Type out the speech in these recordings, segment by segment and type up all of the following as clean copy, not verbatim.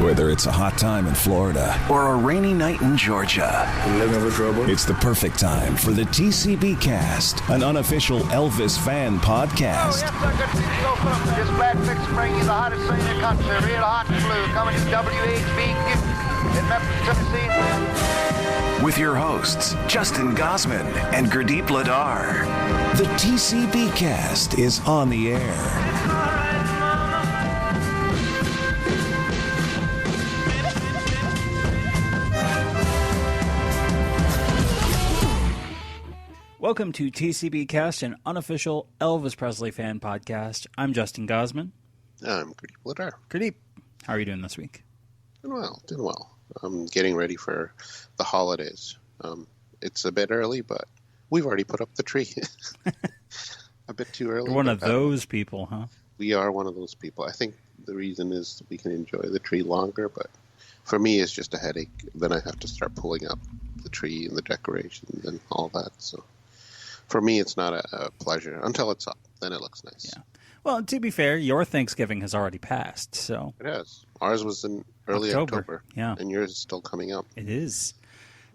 Whether it's a hot time in Florida or a rainy night in Georgia, looking for trouble? It's the perfect time for the TCBCast, an unofficial Elvis fan podcast. Oh, yes, sir. Good to see you. Go, Philip. This black fix bring you the hottest thing in the country. Real hot and blue. Coming to WHB in Memphis, Tennessee. With your hosts, Justin Gosman and Gurdip Ladar. The TCBcast is on the air. Welcome to TCBcast, an unofficial Elvis Presley fan podcast. I'm Justin Gosman. I'm Gurdip Ladar. Gurdip, how are you doing this week? Doing well. I'm getting ready for the holidays. It's a bit early, but we've already put up the tree. A bit too early. You're one of those people, huh? We are one of those people. I think the reason is we can enjoy the tree longer, but for me it's just a headache. Then I have to start pulling up the tree and the decorations and all that, so... For me, it's not a pleasure until it's up. Then it looks nice. Yeah. Well, to be fair, your Thanksgiving has already passed, so... It has. Ours was in early October. Yeah. And yours is still coming up. It is.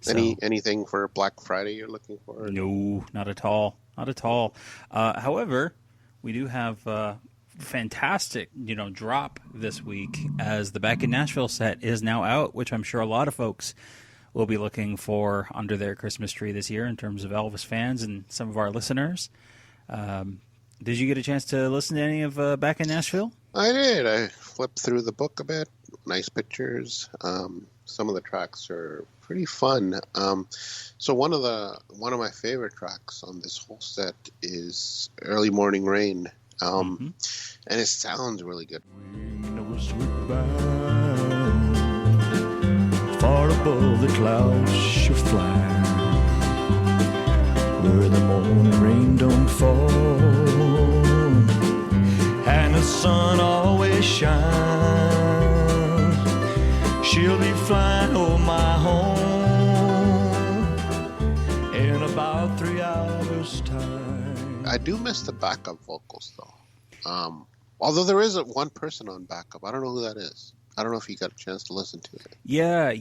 So, anything for Black Friday you're looking for? No, not at all. Not at all. However, we do have a fantastic, drop this week as the Back in Nashville set is now out, which I'm sure a lot of folks will be looking for under their Christmas tree this year in terms of Elvis fans and some of our listeners. Did you get a chance to listen to any of Back in Nashville? I did. I flipped through the book a bit. Nice pictures. Some of the tracks are pretty fun. So one of my favorite tracks on this whole set is Early Morning Rain. And it sounds really good. Far above the clouds she'll fly, where the morning rain don't fall, and the sun always shines. She'll be flying over my home in about 3 hours' time. I do miss the backup vocals, though. Although there is one person on backup. I don't know who that is. I don't know if you got a chance to listen to it. Yeah.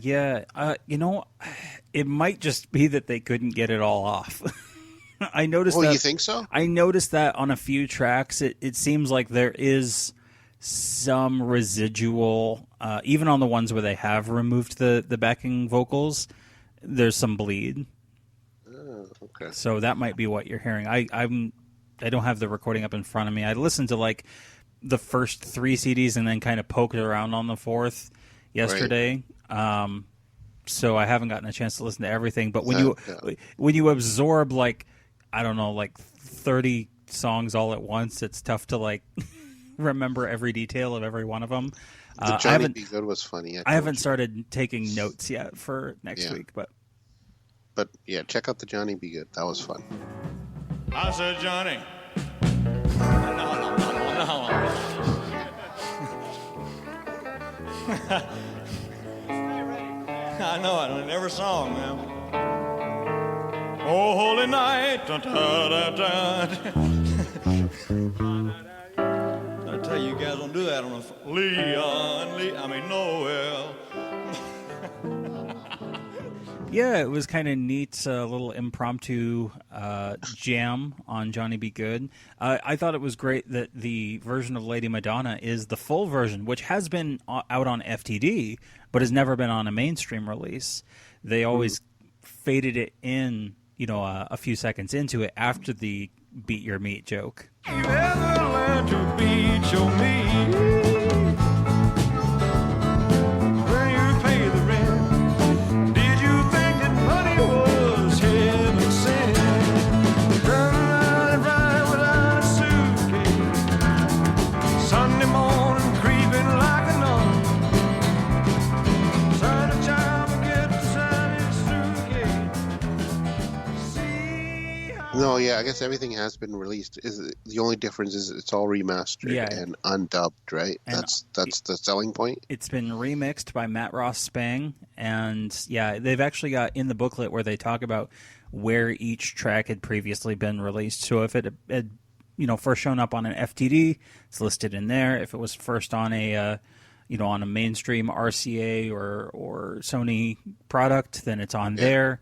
It might just be that they couldn't get it all off. I noticed that. You think so? I noticed that on a few tracks, it seems like there is some residual, even on the ones where they have removed the backing vocals, there's some bleed. Oh, okay. So that might be what you're hearing. I don't have the recording up in front of me. I listened to the first 3 CDs and then kind of poked around on the 4th yesterday. Right. So I haven't gotten a chance to listen to everything. But when you absorb 30 songs all at once, it's tough to remember every detail of every one of them. The Johnny B. Good was funny. I haven't started taking notes yet for next week, but yeah, check out the Johnny B. Good. That was fun. I said, Johnny. No. I know it in every song, man. Oh, holy night. Da, da, da, da. I tell you, you guys don't do that on Noel. Yeah, it was kind of neat, a little impromptu jam on Johnny B. Good. I thought it was great that the version of Lady Madonna is the full version, which has been out on FTD, but has never been on a mainstream release. They always faded it in, a few seconds into it after the beat your meat joke. You ever learned to beat your meat? No, yeah, I guess everything has been released. The only difference is it's all remastered and undubbed, right? And that's the selling point. It's been remixed by Matt Ross Spang, and they've actually got in the booklet where they talk about where each track had previously been released. So if it had first shown up on an FTD, it's listed in there. If it was first on a on a mainstream RCA or Sony product, then it's on there.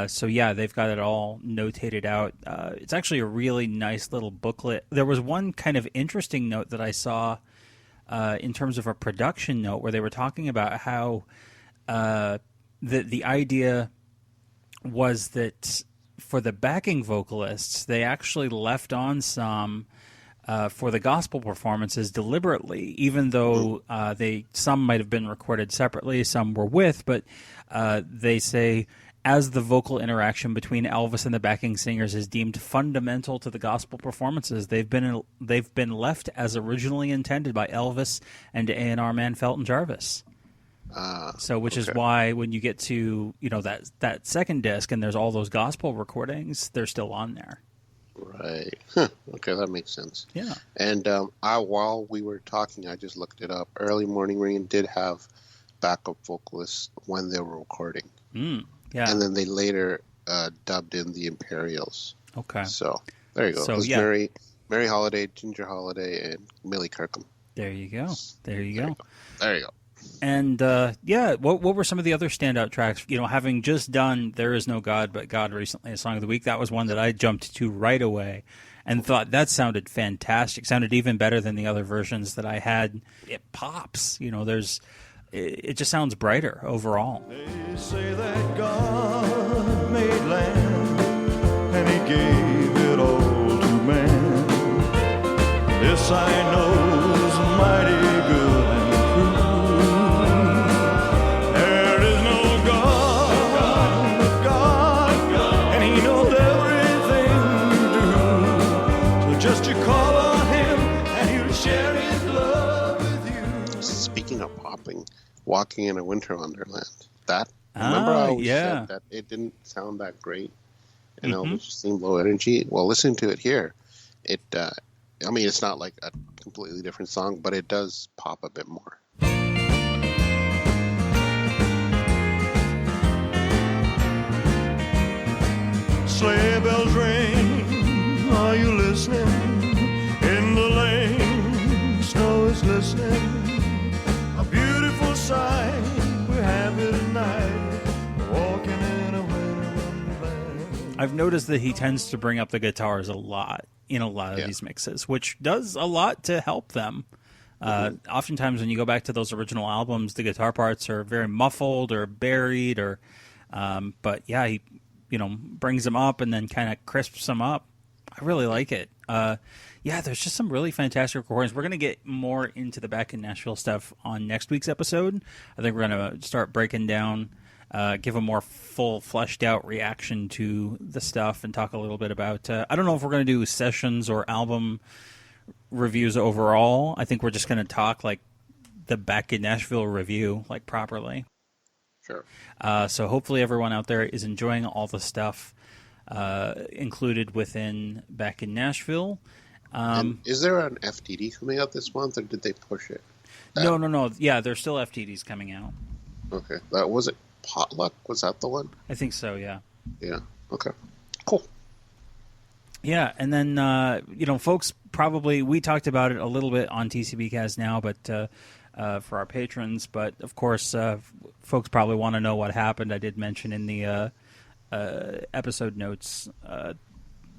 So yeah, they've got it all notated out. It's actually a really nice little booklet. There was one kind of interesting note that I saw in terms of a production note where they were talking about how the idea was that for the backing vocalists, they actually left on some for the gospel performances deliberately, even though some might have been recorded separately, some were with, but they say as the vocal interaction between Elvis and the backing singers is deemed fundamental to the gospel performances, they've been left as originally intended by Elvis and A&R man Felton Jarvis. Which is why when you get to that second disc and there's all those gospel recordings, they're still on there. Right. Huh. Okay, that makes sense. Yeah. And while we were talking, I just looked it up. Early Morning Rain did have backup vocalists when they were recording. Yeah. And then they later dubbed in the Imperials. Okay. So there you go. So, it was Mary Holiday, Ginger Holiday, and Millie Kirkham. There you go. There you go. And what were some of the other standout tracks? Having just done "There Is No God But God" recently, a song of the week, that was one that I jumped to right away, and thought that sounded fantastic. Sounded even better than the other versions that I had. It pops. It just sounds brighter overall. They say that God made land and He gave it all to man. This I know is mighty good and true. There is no God but God, and He knows everything you do. So just you call on Him and He'll share His love with you. Speaking of popping, Walking in a Winter Wonderland. Remember I always said that it didn't sound that great and Elvis just seemed low energy? Well, listening to it here, it's not like a completely different song, but it does pop a bit more. Sleigh bells ring, are you listening? In the lane, snow is glistening. A beautiful sight, we're happy tonight, walking in a winter wonderland. I've noticed that he tends to bring up the guitars a lot in a lot of these mixes, which does a lot to help them. Oftentimes when you go back to those original albums, the guitar parts are very muffled or buried, but yeah, he brings them up and then kind of crisps them up. I really like it. There's just some really fantastic recordings. We're going to get more into the Back in Nashville stuff on next week's episode. I think we're going to start breaking down, give a more full, fleshed out reaction to the stuff and talk a little bit about, I don't know if we're going to do sessions or album reviews overall. I think we're just going to talk like the Back in Nashville review, like properly. Sure. So hopefully everyone out there is enjoying all the stuff included within Back in Nashville. And is there an FTD coming out this month, or did they push it? No. Yeah, there's still FTDs coming out. Okay. Was it Potluck? Was that the one? I think so, yeah. Yeah. Okay. Cool. Yeah, and then, folks probably, we talked about it a little bit on TCBcast now, but for our patrons, but of course, folks probably want to know what happened. I did mention in the episode notes,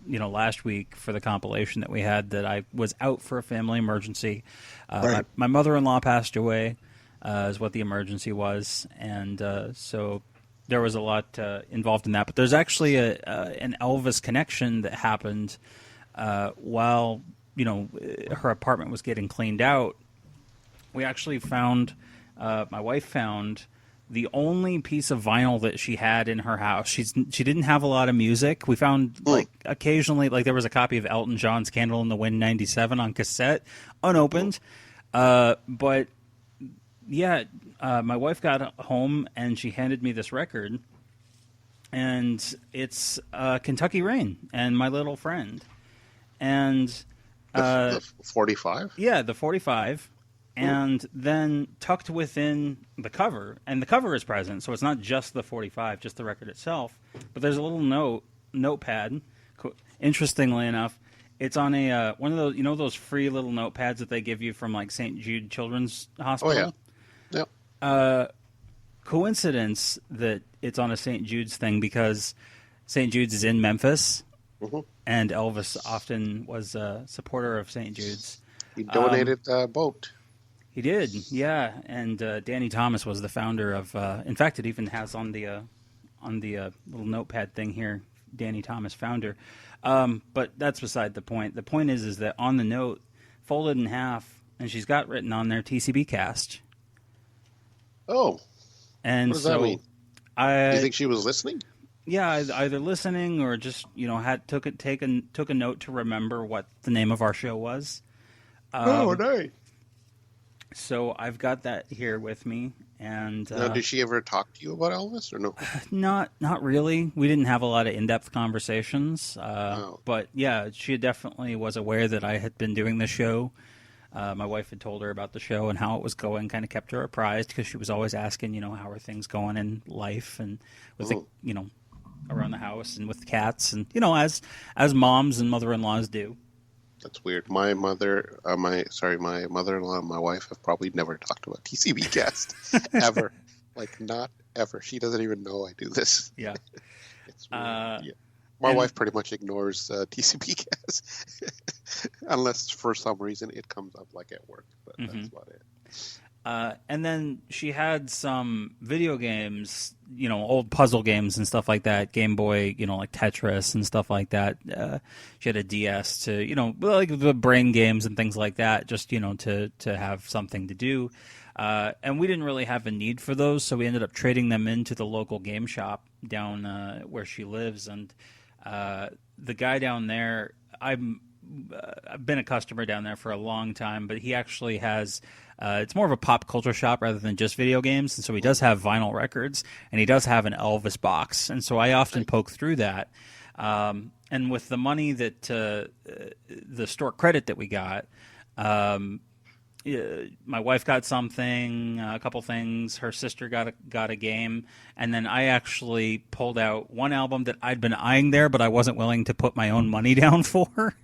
last week for the compilation that we had that I was out for a family emergency. Right. My mother-in-law passed away, is what the emergency was, and so there was a lot involved in that. But there's actually an Elvis connection that happened while her apartment was getting cleaned out. We actually found, my wife found, the only piece of vinyl that she had in her house. She didn't have a lot of music. We found occasionally, there was a copy of Elton John's "Candle in the Wind" '97 on cassette, unopened. But yeah, my wife got home and she handed me this record, and it's "Kentucky Rain" and "My Little Friend," and the 45. Yeah, the 45. And then tucked within the cover, and the cover is present, so it's not just the 45, just the record itself, but there's a little notepad. Interestingly enough, It's on a one of those, those free little notepads that they give you from like St. Jude Children's Hospital. Oh yeah. Yep. Coincidence that it's on a St. Jude's thing because St. Jude's is in Memphis, and Elvis often was a supporter of St. Jude's. He donated a boat. He did, yeah. And Danny Thomas was the founder of. In fact, it even has on the little notepad thing here, Danny Thomas, founder. But that's beside the point. The point is that on the note, folded in half, and she's got written on there TCBcast. Oh. And what does that mean? Do you think she was listening? Yeah, either listening or just took a note to remember what the name of our show was. Nice. So I've got that here with me, and now, did she ever talk to you about Elvis or no? Not really. We didn't have a lot of in-depth conversations, but yeah, she definitely was aware that I had been doing the show. My wife had told her about the show and how it was going, kind of kept her apprised because she was always asking, how are things going in life and with the, around the house and with cats and, as moms and mother-in-laws do. That's weird. My mother-in-law and my wife have probably never talked about TCBcast ever. Like, not ever. She doesn't even know I do this. Yeah. It's weird. Yeah. My wife pretty much ignores TCBcast unless for some reason it comes up like at work, but that's about it. And then she had some video games, old puzzle games and stuff like that, Game Boy, like Tetris and stuff like that. She had a DS to, like the brain games and things like that, just, to have something to do. And we didn't really have a need for those, so we ended up trading them into the local game shop down where she lives. And the guy down there, I've been a customer down there for a long time, but he actually has it's more of a pop culture shop rather than just video games, and so he does have vinyl records, and he does have an Elvis box, and so I often poke through that. And with the money that the store credit that we got, my wife got something, a couple things. Her sister got a game, and then I actually pulled out one album that I'd been eyeing there, but I wasn't willing to put my own money down for.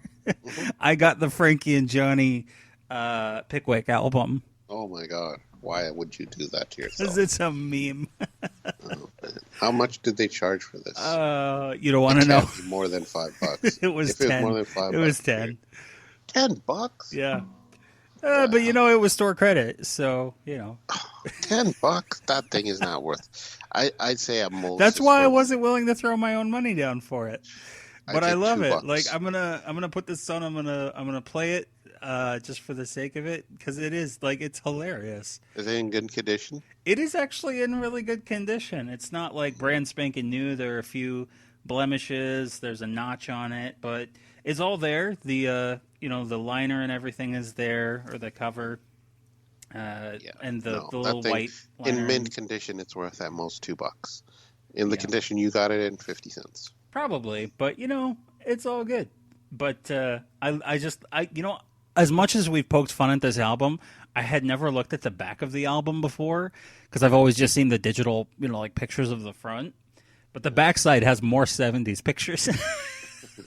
I got the Frankie and Johnny Pickwick album. Oh my God! Why would you do that to yourself? Because it's a meme. Oh, how much did they charge for this? You don't want to know. More than $5. It was if 10. It was more than $5. It was 10. $10? Yeah. But it was store credit, so $10? That thing is not worth. I'd say at most. That's why I wasn't willing to throw my own money down for it. But I love it. $2. Like I'm gonna put this on. I'm gonna play it just for the sake of it because it is it's hilarious. Is it in good condition? It is actually in really good condition. It's not like brand spanking new. There are a few blemishes. There's a notch on it, but it's all there. The the liner and everything is there, or the cover, and the little thing, white liner. In mint condition, it's worth at most $2. In the condition you got it in, 50 cents. Probably, but it's all good. But I as much as we've poked fun at this album, I had never looked at the back of the album before because I've always just seen the digital, like pictures of the front. But the backside has more 70s pictures.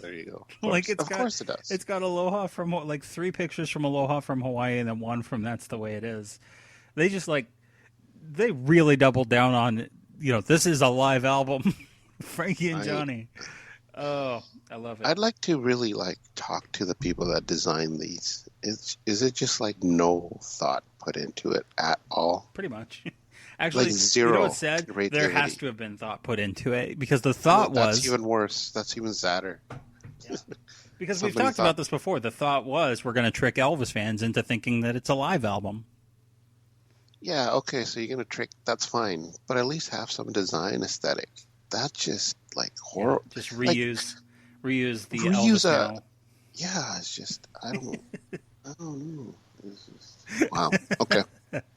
There you go. Of course it does. It's got Aloha from 3 pictures from Aloha from Hawaii and then 1 from That's the Way It Is. They just they really doubled down on this is a live album. Frankie and Johnny. Oh, I love it. I'd like to really talk to the people that design these. Is it just no thought put into it at all? Pretty much. Actually, zero. You know what's sad? Creativity. There has to have been thought put into it because the thought was... That's even worse. That's even sadder. Yeah. Because we've talked about this before. The thought was we're going to trick Elvis fans into thinking that it's a live album. Yeah, okay, so you're going to trick... That's fine. But at least have some design aesthetic. That's just horrible. Yeah, just reuse the Elvis now. Yeah, it's just I don't know. It's just, wow. Okay.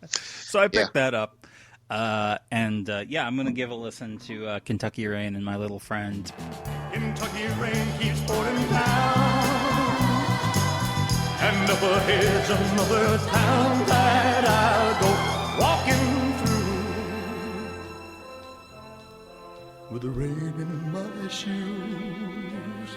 So I picked that up, and I'm going to give a listen to Kentucky Rain and My Little Friend. Kentucky rain keeps pouring down, and up ahead's another town that I'll go walking with the rain in my shoes.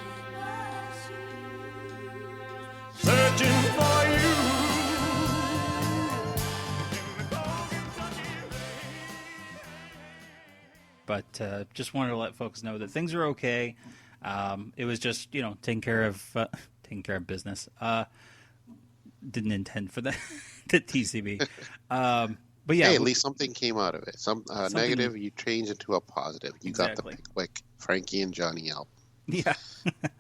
but just wanted to let folks know that things are okay. It was just, taking care of business. Didn't intend for the TCB. But yeah, hey, at least something came out of it. Some negative you changed into a positive. You Exactly. got the Pickwick, Frankie and Johnny album. Yeah.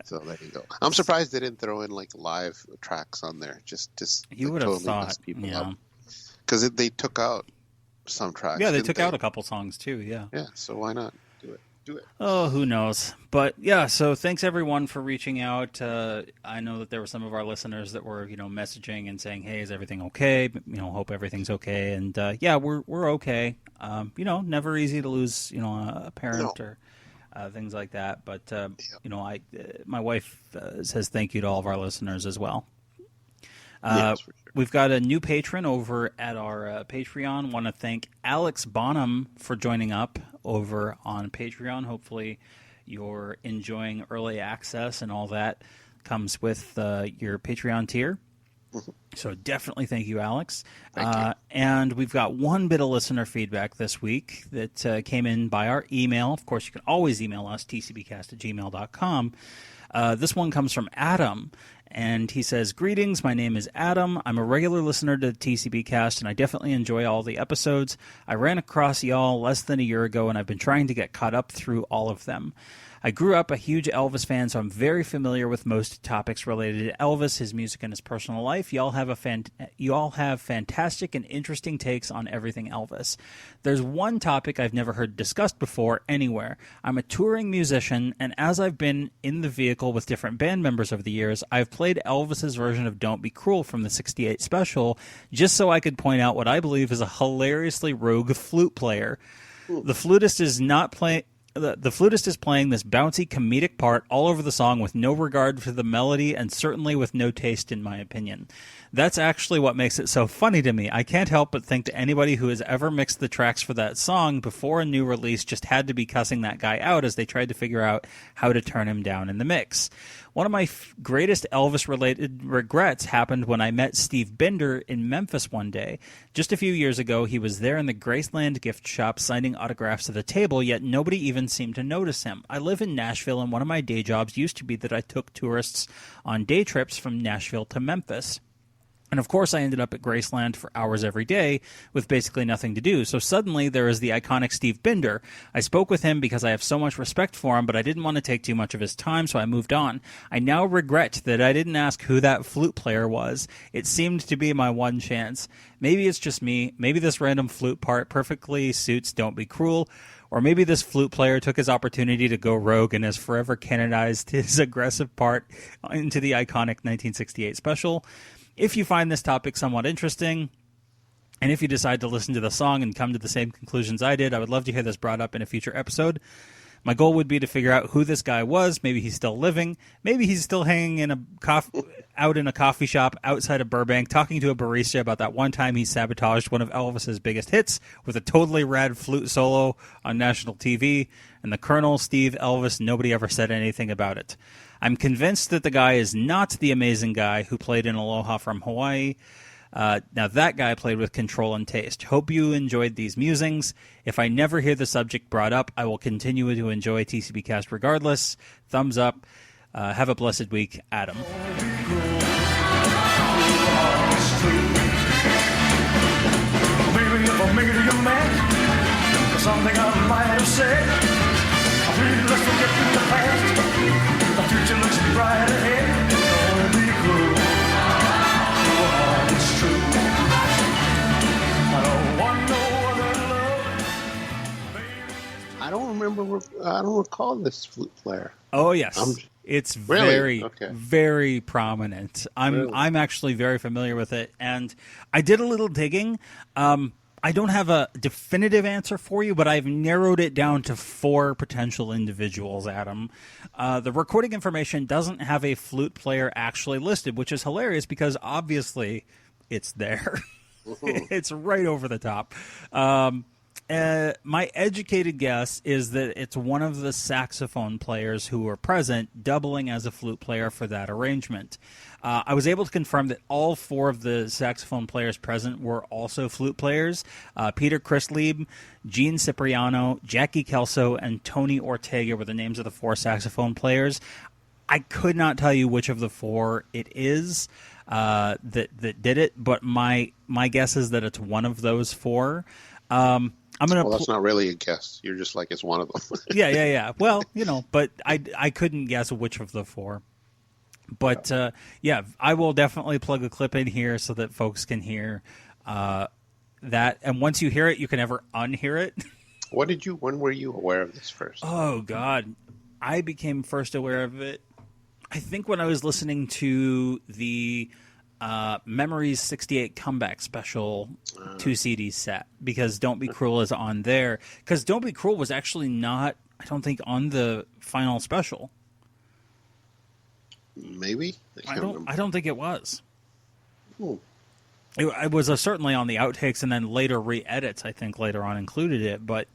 So there you go. I'm surprised they didn't throw in like live tracks on there. Just You would have thought, yeah. Because they took out some tracks. Yeah, they didn't took out a couple songs too, yeah. Yeah, so why not do it? Oh, who knows? But yeah, so thanks everyone for reaching out. I know that there were some of our listeners that were, messaging and saying, "Hey, is everything okay?" Hope everything's okay. And yeah, we're okay. Never easy to lose, a parent or things like that. But my wife says thank you to all of our listeners as well. Yes, for sure. We've got a new patron over at our Patreon. Want to thank Alex Bonham for joining up over on Patreon. Hopefully you're enjoying early access and all that comes with your Patreon tier. Mm-hmm. So definitely thank you, Alex. Thank you. And we've got one bit of listener feedback this week that came in by our email. Of course, you can always email us, tcbcast@gmail.com. This one comes from Adam. And he says, "Greetings, my name is Adam. I'm a regular listener to TCBcast, and I definitely enjoy all the episodes. I ran across y'all less than a year ago, and I've been trying to get caught up through all of them. I grew up a huge Elvis fan, so I'm very familiar with most topics related to Elvis, his music, and his personal life. You all have fantastic and interesting takes on everything Elvis. There's one topic I've never heard discussed before anywhere. I'm a touring musician, and as I've been in the vehicle with different band members over the years, I've played Elvis's version of Don't Be Cruel from the '68 special just so I could point out what I believe is a hilariously rogue flute player. The flutist is not playing... The flutist is playing this bouncy comedic part all over the song with no regard for the melody and certainly with no taste, in my opinion. That's actually what makes it so funny to me. I can't help but think that anybody who has ever mixed the tracks for that song before a new release just had to be cussing that guy out as they tried to figure out how to turn him down in the mix. One of my greatest Elvis-related regrets happened when I met Steve Binder in Memphis one day. Just a few years ago, he was there in the Graceland gift shop signing autographs at a table, yet nobody even seemed to notice him. I live in Nashville, and one of my day jobs used to be that I took tourists on day trips from Nashville to Memphis. And of course, I ended up at Graceland for hours every day with basically nothing to do. So suddenly there is the iconic Steve Binder. I spoke with him because I have so much respect for him, but I didn't want to take too much of his time, so I moved on. I now regret that I didn't ask who that flute player was. It seemed to be my one chance. Maybe it's just me. Maybe this random flute part perfectly suits Don't Be Cruel. Or maybe this flute player took his opportunity to go rogue and has forever canonized his aggressive part into the iconic 1968 special. If you find this topic somewhat interesting, and if you decide to listen to the song and come to the same conclusions I did, I would love to hear this brought up in a future episode. My goal would be to figure out who this guy was. Maybe he's still living. Maybe he's still hanging in out in a coffee shop outside of Burbank, talking to a barista about that one time he sabotaged one of Elvis's biggest hits with a totally rad flute solo on national TV. And the Colonel, Steve, Elvis, nobody ever said anything about it. I'm convinced that the guy is not the amazing guy who played in Aloha from Hawaii. Now, that guy played with control and taste. Hope you enjoyed these musings. If I never hear the subject brought up, I will continue to enjoy TCBcast regardless. Thumbs up. Have a blessed week, Adam. Baby, if I make it to your man, for something I might have said, let's forget the past. The future looks bright ahead. Don't be cruel. Your heart is true. I don't want no other love. Baby. I don't recall this flute player. Oh, yes. It's Really? very prominent. I'm actually very familiar with it, and I did a little digging. I don't have a definitive answer for you, but I've narrowed it down to 4 potential individuals, Adam. The recording information doesn't have a flute player actually listed, which is hilarious because obviously it's there. It's right over the top. my educated guess is that it's one of the saxophone players who were present, doubling as a flute player for that arrangement. I was able to confirm that all 4 of the saxophone players present were also flute players. Peter Chrislieb, Gene Cipriano, Jackie Kelso, and Tony Ortega were the names of the 4 saxophone players. I could not tell you which of the 4 it is that did it, but my guess is that it's one of those 4. Well, that's not really a guess. You're just like, it's one of them. Yeah. Well, but I couldn't guess which of the 4. But, I will definitely plug a clip in here so that folks can hear that. And once you hear it, you can never unhear it. When were you aware of this first? Oh, God. I became first aware of it, I think, when I was listening to the Memories 68 Comeback Special 2 CD set, because Don't Be Cruel is on there. Because Don't Be Cruel was actually not, I don't think, on the final special. Maybe? I don't think it was. Hmm. It was certainly on the outtakes, and then later re-edits, I think, later on included it, but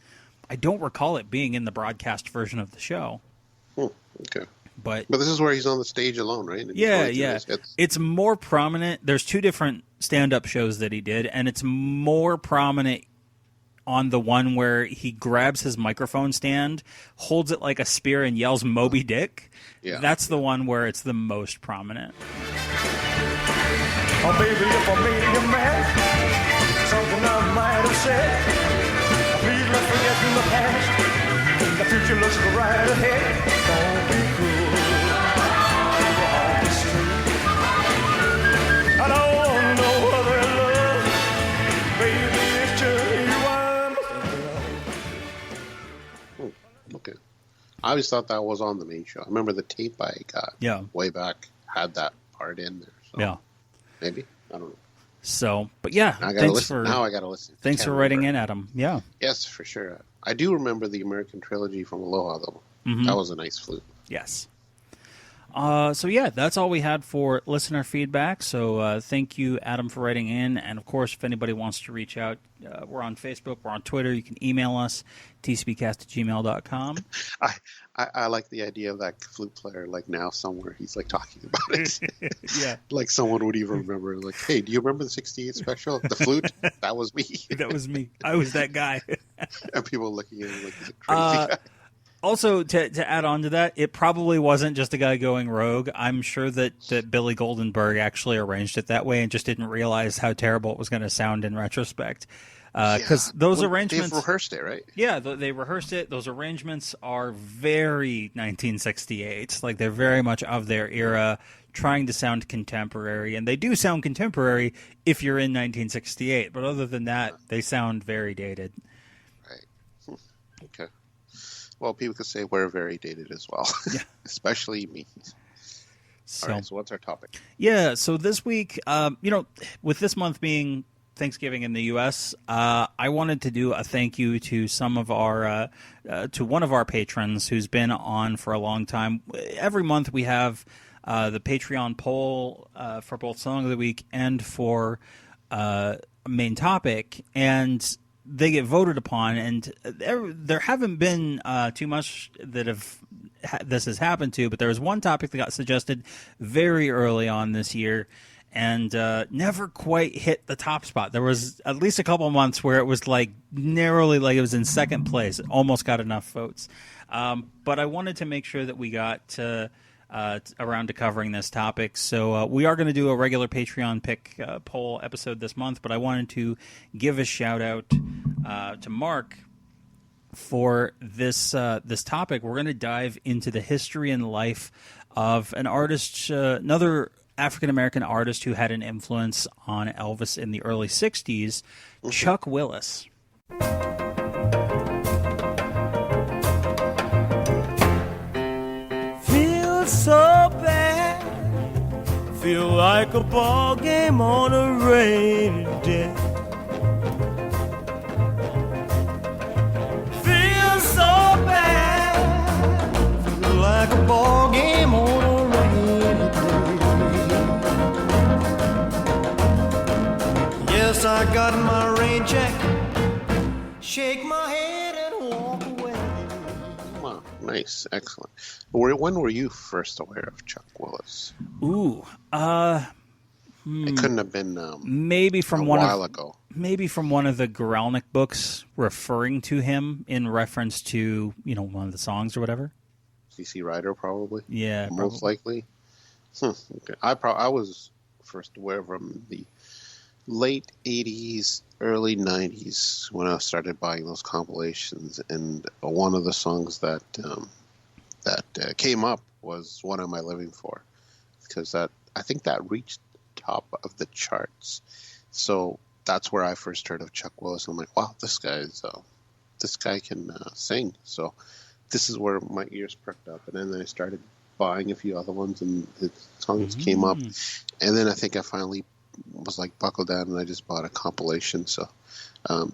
I don't recall it being in the broadcast version of the show. Okay. But this is where he's on the stage alone, right? And yeah. It's more prominent. There's 2 different stand-up shows that he did, and it's more prominent on the one where he grabs his microphone stand, holds it like a spear, and yells Moby Dick. Yeah. That's the one where it's the most prominent. Oh, baby, if I made you mad, something I might have said, please let's forget in the past. The future looks right ahead. Don't be cruel. Your heart is true. I don't want no other love. Baby, it's just you I'm thinking of. Okay. I always thought that was on the main show. I remember the tape I got way back had that part in there. So Yeah. Maybe. I don't know. So, but yeah, now I gotta listen. Thanks for writing in, Adam. Yeah. Yes, for sure. I do remember the American trilogy from Aloha, though. Mm-hmm. That was a nice flute. Yes. So yeah, that's all we had for listener feedback. So thank you, Adam, for writing in. And of course, if anybody wants to reach out, we're on Facebook, we're on Twitter. You can email us, tcbcast@gmail.com. I like the idea of that flute player, like now somewhere he's like talking about it. Yeah. Like someone would even remember, like, hey, do you remember the 68 special? The flute? That was me. That was me. I was that guy. And people looking at him like he's a crazy guy. Also, to add on to that, it probably wasn't just a guy going rogue. I'm sure that Billy Goldenberg actually arranged it that way and just didn't realize how terrible it was going to sound in retrospect. Because those arrangements... They've rehearsed it, right? Yeah, they rehearsed it. Those arrangements are very 1968. Like, they're very much of their era, trying to sound contemporary. And they do sound contemporary if you're in 1968. But other than that, they sound very dated. Right. Okay. Well, people could say we're very dated as well. Yeah. Especially me. So, all right, so what's our topic? Yeah, so this week, with this month being Thanksgiving in the U.S., I wanted to do a thank you to some of our, to one of our patrons who's been on for a long time. Every month we have the Patreon poll for both Song of the Week and for main topic, and they get voted upon, and there haven't been too much that this has happened to, but there was one topic that got suggested very early on this year and never quite hit the top spot. There was at least a couple months where it was like narrowly, like it was in second place. It almost got enough votes. But I wanted to make sure that we got around to covering this topic. So we are going to do a regular Patreon pick poll episode this month, but I wanted to give a shout out to Mark for this topic. We're going to dive into the history and life of an artist, another African-American artist who had an influence on Elvis in the early 60s, Chuck Willis. Feel so bad, feel like a ball game on a rainy day. Feel so bad, feel like a ball game on a rainy day. Yes, I got my rain check, shake my head and walk away. Wow, nice, excellent. When were you first aware of Chuck Willis? Ooh, It couldn't have been maybe from a one while ago. Maybe from one of the Guralnick books referring to him in reference to, one of the songs or whatever. CC Rider, probably. Yeah, most likely. Okay. I was first aware of him the late 80s, early 90s when I started buying those compilations, and one of the songs that came up was "What Am I Living For?" because I think that reached top of the charts. So that's where I first heard of Chuck Willis. I'm like, wow, this guy can sing. So this is where my ears perked up, and then I started buying a few other ones, and the songs came up, and then I think I finally was like buckled down, and I just bought a compilation. So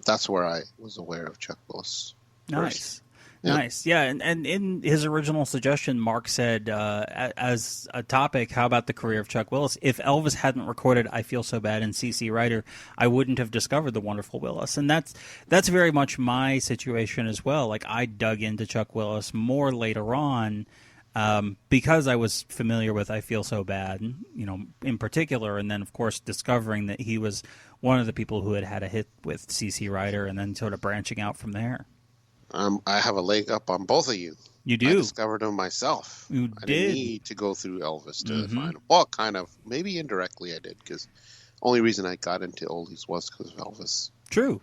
that's where I was aware of Chuck Willis. Nice. Nice. Yeah, and in his original suggestion, Mark said, as a topic, how about the career of Chuck Willis? If Elvis hadn't recorded I Feel So Bad and CC Rider, I wouldn't have discovered the wonderful Willis. And that's very much my situation as well. Like, I dug into Chuck Willis more later on because I was familiar with I Feel So Bad, in particular, and then, of course, discovering that he was one of the people who had a hit with CC Rider and then sort of branching out from there. I have a leg up on both of you. You do. I discovered him myself. You I did. didn't need to go through Elvis to find him. Well, kind of. Maybe indirectly I did, because only reason I got into oldies was because of Elvis. True.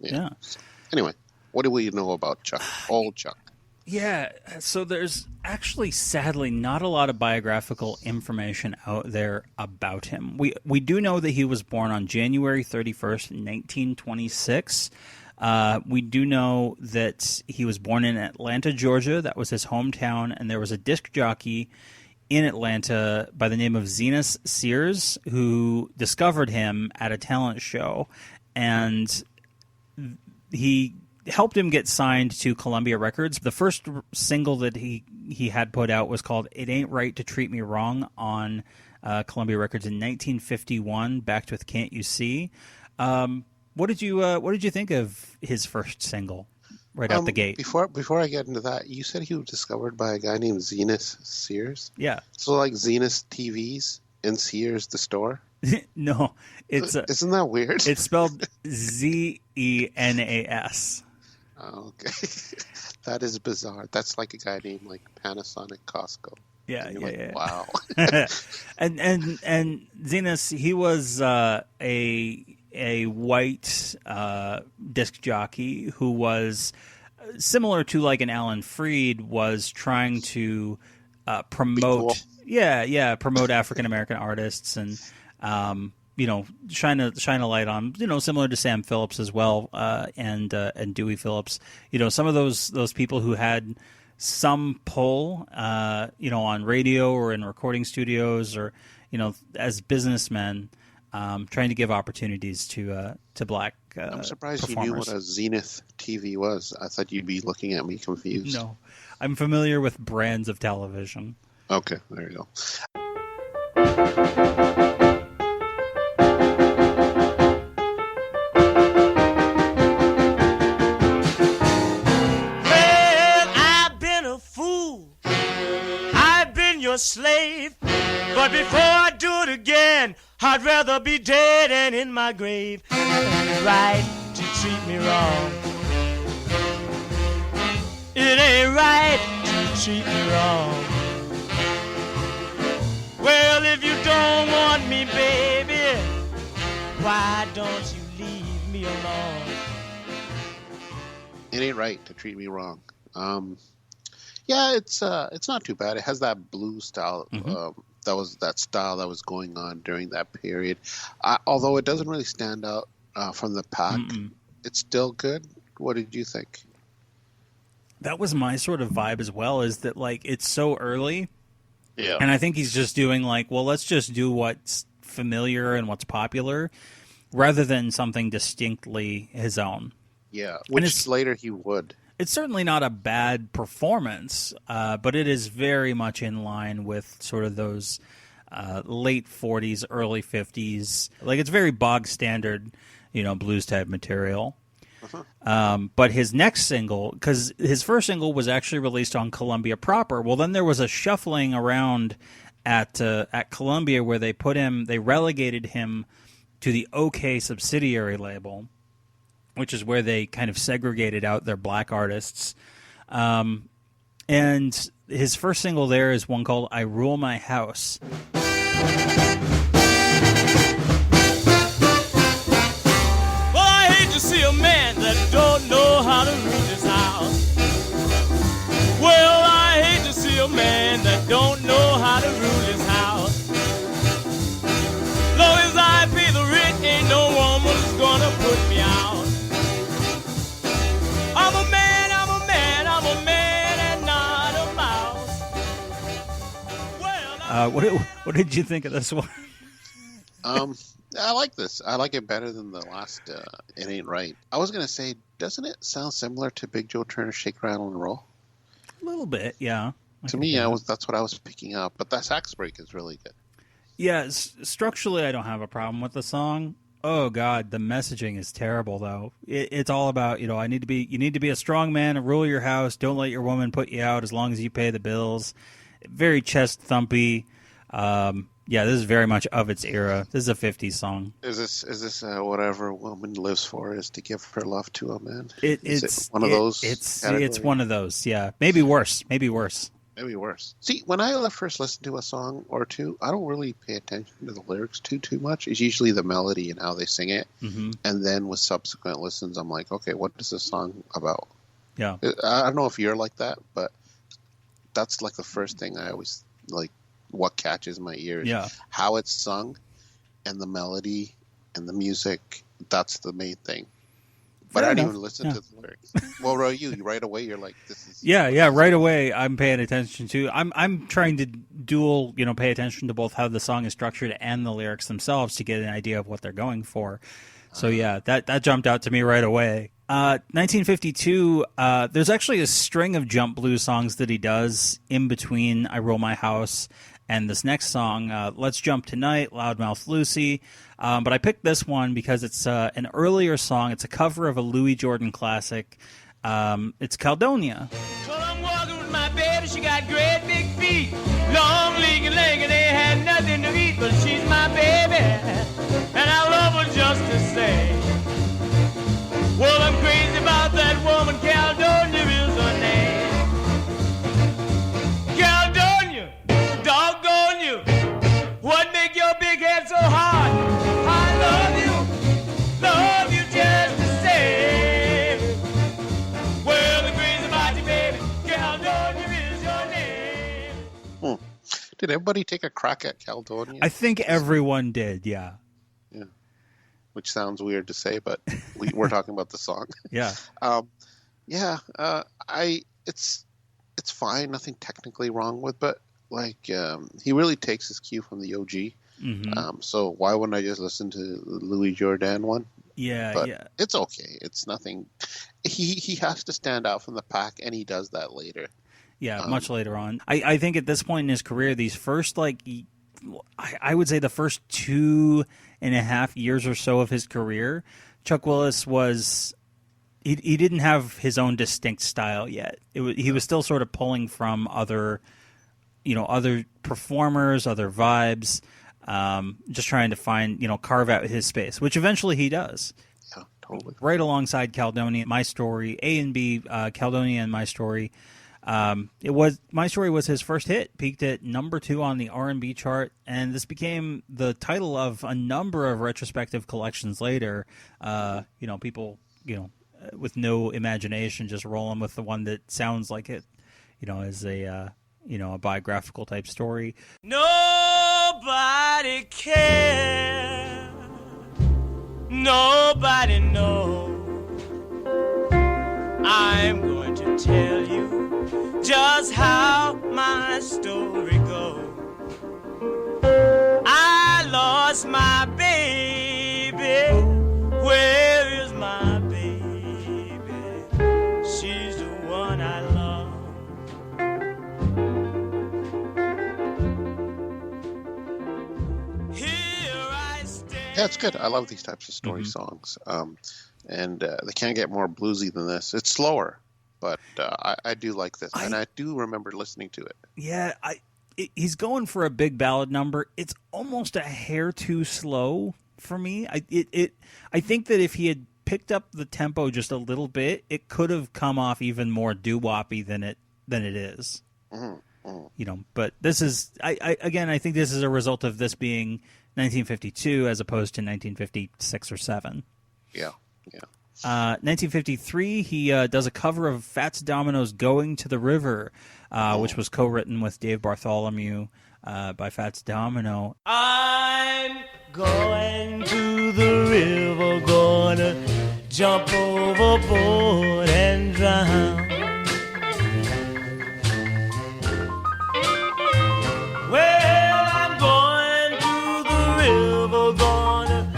Yeah. So, anyway, what do we know about Chuck? Old Chuck. Yeah, so there's actually, sadly, not a lot of biographical information out there about him. We do know that he was born on January 31st, 1926. We do know that he was born in Atlanta, Georgia. That was his hometown, and there was a disc jockey in Atlanta by the name of Zenas Sears who discovered him at a talent show, and he helped him get signed to Columbia Records. The first single that he had put out was called "It Ain't Right to Treat Me Wrong" on Columbia Records in 1951, backed with "Can't You See." What did you think of his first single right out the gate? Before I get into that, you said he was discovered by a guy named Zenas Sears. Yeah. So like Zenas TVs and Sears the store. No, it's isn't that weird? It's spelled Zenas. Oh, okay, that is bizarre. That's like a guy named like Panasonic Costco. Yeah, yeah. Wow. and Zenas, he was a white disc jockey who was similar to like an Alan Freed, was trying to promote, promote African American artists and shine a light on, similar to Sam Phillips as well, and Dewey Phillips, some of those people who had some pull, on radio or in recording studios or, as businessmen, trying to give opportunities to black I'm surprised performers. you knew what a Zenith TV was. I thought you'd be looking at me confused. No, I'm familiar with brands of television. Okay, there you go. Your slave, but before I do it again, I'd rather be dead and in my grave. It ain't right to treat me wrong. It ain't right to treat me wrong. Well, if you don't want me, baby, why don't you leave me alone? It ain't right to treat me wrong. Yeah, it's not too bad. It has that blues style. That style that was going on during that period. Although it doesn't really stand out from the pack, it's still good. What did you think? That was my sort of vibe as well. Is that like it's so early, yeah, and I think he's just doing like, well, let's just do what's familiar and what's popular, rather than something distinctly his own. Yeah, which later he would. It's certainly not a bad performance, but it is very much in line with sort of those late 40s, early 50s. Like, it's very bog standard, blues type material. But his next single, because his first single was actually released on Columbia proper. Well, then there was a shuffling around at Columbia where they relegated him to the OK subsidiary label, which is where they kind of segregated out their black artists. And his first single there is one called I Rule My House. Well, I hate to see a man that don't know how to rule his house. Well, I hate to see a man that don't know how to rule his house. Long as I pay the rent, ain't no woman's gonna put me out. I'm a man, I'm a man, I'm a man and not a mouse. Well, What did you think of this one? I like this. I like it better than the last It Ain't Right. I was going to say, doesn't it sound similar to Big Joe Turner's Shake, Rattle, and Roll? A little bit, yeah. To me, that's what I was picking up. But that sax break is really good. Yeah, structurally, I don't have a problem with the song. Oh God, the messaging is terrible though. It's all about, you need to be a strong man and rule your house. Don't let your woman put you out as long as you pay the bills. Very chest thumpy. Yeah, this is very much of its era. This is a 50s song. Is this whatever a woman lives for is to give her love to a man? It's one of those. It's one of those. Yeah, maybe worse. Maybe worse. See, when I first listen to a song or two, I don't really pay attention to the lyrics too much. It's usually the melody and how they sing it. Mm-hmm. And then with subsequent listens, I'm like, okay, what is this song about? Yeah. I don't know if you're like that, but that's like the first thing I always like. What catches my ears? Yeah. How it's sung, and the melody and the music. That's the main thing. But I didn't even listen to the lyrics. Well, Roy, you right away, you're like, this is. Yeah. Right away, I'm paying attention to. I'm trying to pay attention to both how the song is structured and the lyrics themselves to get an idea of what they're going for. So yeah, that jumped out to me right away. 1952. There's actually a string of jump blues songs that he does in between I Roll My House and this next song, Let's Jump Tonight, Loudmouth Lucy. But I picked this one because it's an earlier song. It's a cover of a Louis Jordan classic. It's Caledonia. well, I'm walking with my baby, she got great big feet. Long leg and leg, and they had nothing to eat, but she's my baby, and I love her just the same. Well, I'm crazy about that woman, Caledonia is her name. Caledonia, doggone you, what make your big head so hard? I love you just the same. Well, I'm crazy about you, baby, Caledonia is your name. Did everybody take a crack at Caledonia? I think everyone did, yeah. Yeah. Which sounds weird to say, but we're talking about the song. Yeah. It's fine. Nothing technically wrong with, but like he really takes his cue from the OG. Mm-hmm. So why wouldn't I just listen to the Louis Jordan one? Yeah, but yeah. It's okay. It's nothing. He has to stand out from the pack, and he does that later. Yeah, much later on. I think at this point in his career, these first, I would say the first 2.5 years or so of his career, Chuck Willis was, he didn't have his own distinct style yet. He was still sort of pulling from other performers, other vibes, just trying to find, carve out his space, which eventually he does. Yeah, totally. Right alongside Caledonia, My Story, A and B, Caledonia and My Story. My Story was his first hit, peaked at number 2 on the R&B chart, and this became the title of a number of retrospective collections later. People, with no imagination, just rolling with the one that sounds like it, is a biographical type story. Nobody cares. Nobody knows. I'm going to tell you just how my story goes. I lost my baby. Where is my baby? She's the one I love. Here I stand. Yeah, it's good. I love these types of story songs. and they can't get more bluesy than this. It's slower, but I do like this, and I do remember listening to it. Yeah, he's going for a big ballad number. It's almost a hair too slow for me. I think that if he had picked up the tempo just a little bit, it could have come off even more doo-woppy than it is. You know, but this is I think this is a result of this being 1952 as opposed to 1956 or 7. Yeah. 1953, he does a cover of Fats Domino's "Going to the River," which was co-written with Dave Bartholomew by Fats Domino. I'm going to the river, gonna jump overboard and drown. Well, I'm going to the river, gonna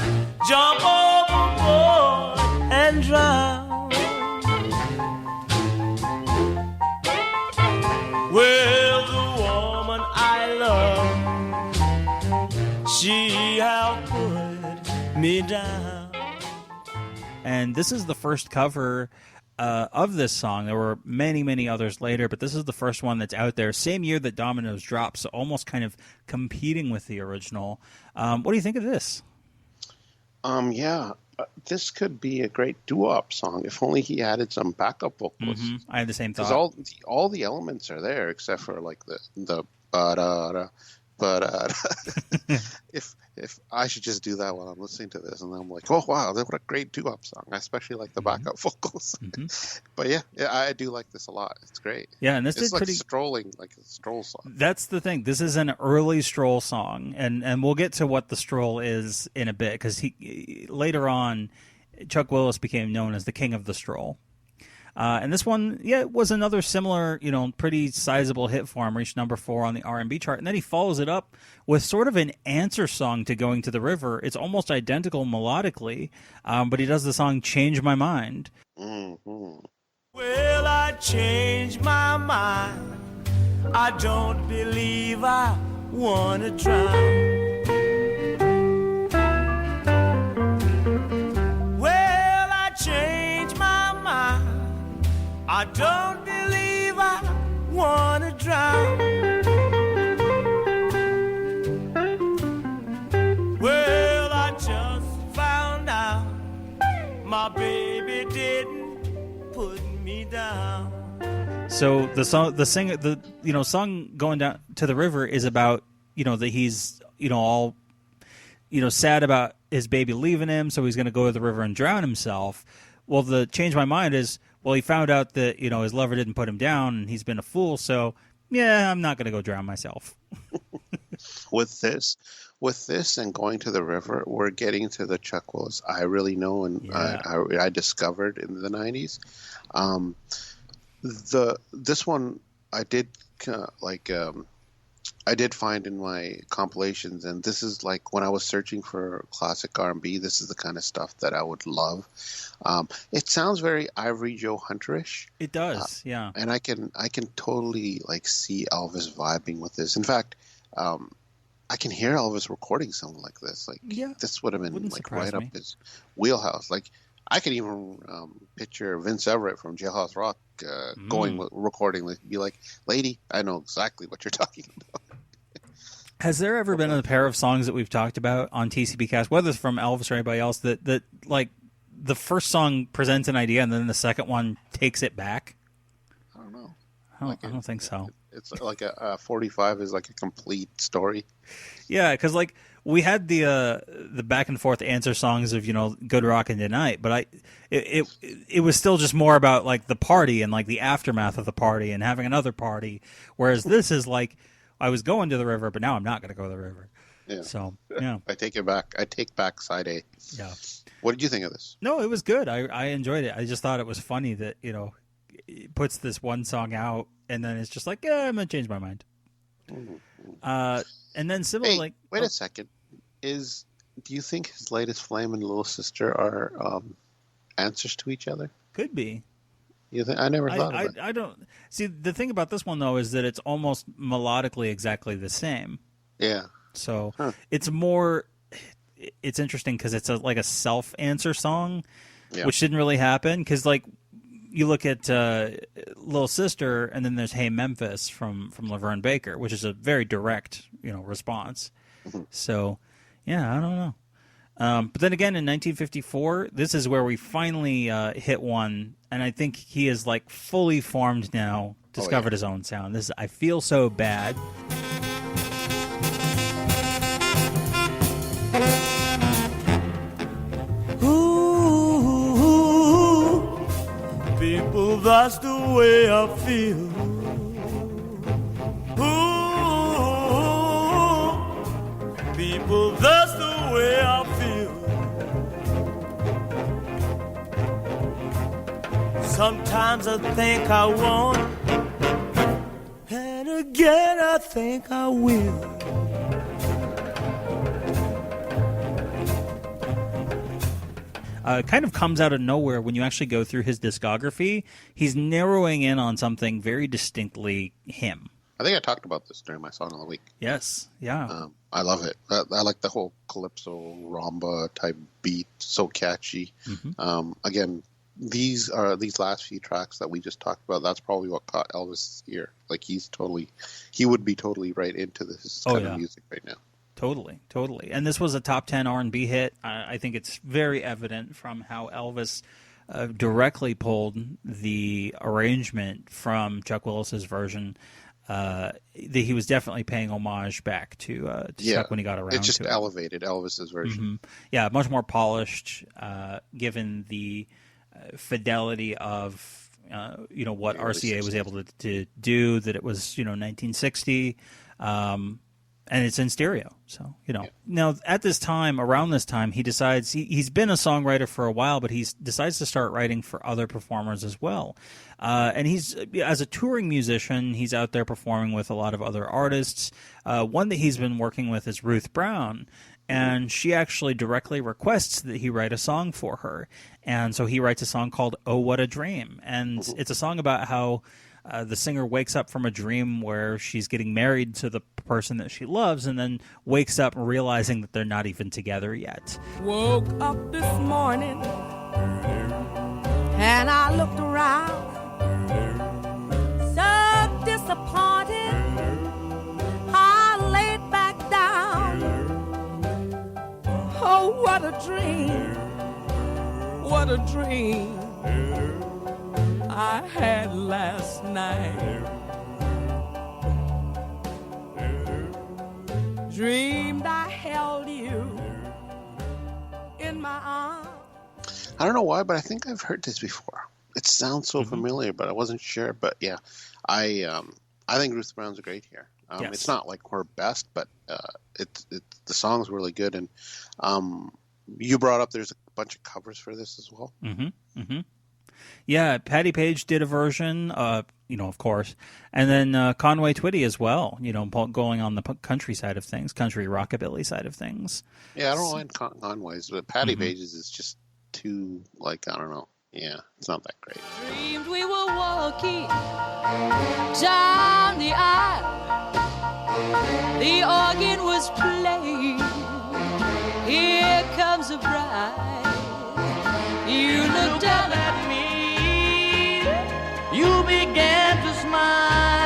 jump overboard and drown. Well, the woman I love, she have put me down. And this is the first cover of this song. There were many, many others later, but this is the first one that's out there. Same year that Domino's dropped, so almost kind of competing with the original. What do you think of this? This could be a great doo-wop song if only he added some backup vocals. I had the same thought. Because all the elements are there except for like the ba-da-da, ba-da-da. If I should just do that while I'm listening to this, and then I'm like, oh wow, what a great doo-wop song. I especially like the backup vocals. But yeah, I do like this a lot. It's great. Yeah, and this it's is like pretty strolling, like a stroll song. That's the thing. This is an early Stroll song, and we'll get to what the Stroll is in a bit, because he later on, Chuck Willis became known as the king of the Stroll. And this one, was another similar, pretty sizable hit for him, reached number 4 on the R&B chart. And then he follows it up with sort of an answer song to Going to the River. It's almost identical melodically, but he does the song Change My Mind. Well, I changed my mind. I don't believe I want to drown. Well, I changed my mind. I don't believe I want to drown. Well, I just found out my baby didn't put me down. So the song Going Down to the River is about, that he's, all, sad about his baby leaving him, so he's going to go to the river and drown himself. Well, the Change My Mind is, well, he found out that, his lover didn't put him down and he's been a fool, so, I'm not going to go drown myself. With this and Going to the River, we're getting to the Chuck Willis I really know and I discovered in the 90s. This one I did I did find in my compilations, and this is like when I was searching for classic R&B, this is the kind of stuff that I would love. It sounds very Ivory Joe Hunterish. It does, yeah. And I can totally see Elvis vibing with this. In fact, I can hear Elvis recording something like this. This would have been right up his wheelhouse. I can even picture Vince Everett from Jailhouse Rock recording, be like, "Lady, I know exactly what you're talking about." Has there ever been a pair of songs that we've talked about on TCBcast, whether it's from Elvis or anybody else, that the first song presents an idea and then the second one takes it back? I don't know. I don't think so. It's like a 45 is like a complete story. Yeah, because we had the back and forth answer songs of Good Rockin' Tonight, but it was still just more about the party and the aftermath of the party and having another party, whereas this is I was going to the river, but now I'm not going to go to the river. Yeah. So yeah, I take it back. I take back side A. Yeah. What did you think of this? No, it was good. I enjoyed it. I just thought it was funny that it puts this one song out and then it's just I'm gonna change my mind. And then Sybil wait a second. Do you think his latest Flame and Little Sister are answers to each other? Could be. You think? I never thought of it. I don't see. The thing about this one though is that it's almost melodically exactly the same. Yeah. So it's more. It's interesting because it's like a self-answer song. which didn't really happen because, like, you look at Little Sister, and then there's Hey Memphis from Laverne Baker, which is a very direct, response. So, yeah, I don't know. But then again, in 1954, this is where we finally hit one, and I think he is like fully formed now, discovered his own sound. This is I Feel So Bad. Ooh, people, that's the way I feel. Ooh, people, that's the way I feel. Sometimes I think I won't, and again I think I will. It kind of comes out of nowhere when you actually go through his discography. He's narrowing in on something very distinctly him. I think I talked about this during my Song of the Week. Yes, yeah. I love it. I like the whole calypso, Rhumba type beat, so catchy. Again, these last few tracks that we just talked about, that's probably what caught Elvis' ear. Like he would be totally right into this kind of music right now. Totally. And this was a top 10 R&B hit. I think it's very evident from how Elvis directly pulled the arrangement from Chuck Willis's version. That he was definitely paying homage back to Chuck when he got around to it. It just elevated Elvis's version. Yeah, much more polished, given the fidelity of what RCA was able to do. That it was 1960. And it's in stereo. So, Now, at this time, around this time, he decides he's been a songwriter for a while, but he decides to start writing for other performers as well. And he's, as a touring musician, he's out there performing with a lot of other artists. One that he's been working with is Ruth Brown. And she actually directly requests that he write a song for her. And so he writes a song called Oh, What a Dream. And it's a song about how the singer wakes up from a dream where she's getting married to the person that she loves and then wakes up realizing that they're not even together yet. Woke up this morning and I looked around, so disappointed. I laid back down. Oh, what a dream, what a dream I had last night. Dreamed I held you in my arms. I don't know why, but I think I've heard this before. It sounds so familiar, but I wasn't sure. But yeah, I think Ruth Brown's great here. It's not like her best, but the song's really good. And you brought up there's a bunch of covers for this as well. Yeah, Patti Page did a version, of course, and then Conway Twitty as well. Going on the country side of things, country rockabilly side of things. Yeah, I don't mind Conway's, but Patti Page's is just too I don't know. Yeah, it's not that great. Dreamed we were walking down the aisle. The organ was playing. Here comes a bride. You looked down at me. You began to smile.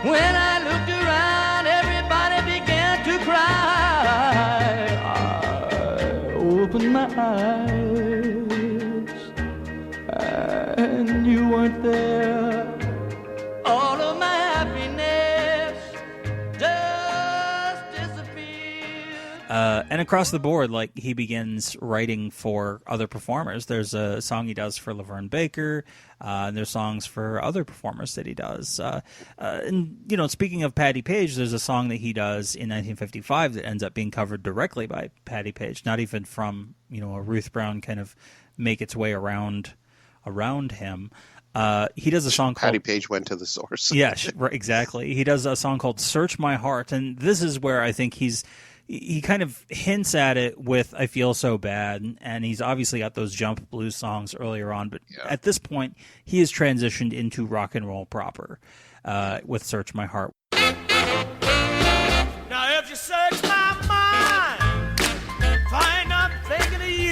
When I looked around, everybody began to cry. I opened my eyes, and you weren't there. All of my happiness just disappeared. And across the board, he begins writing for other performers. There's a song he does for Laverne Baker, and there's songs for other performers that he does. And speaking of Patti Page, there's a song that he does in 1955 that ends up being covered directly by Patti Page, not even from a Ruth Brown kind of make its way around him. He does a song called... Patti Page went to the source. Yeah, exactly. He does a song called Search My Heart, and this is where I think he kind of hints at it with I Feel So Bad, and he's obviously got those jump blues songs earlier on, but at this point, he has transitioned into rock and roll proper with Search My Heart. Now if you search my mind, find I'm thinking of you.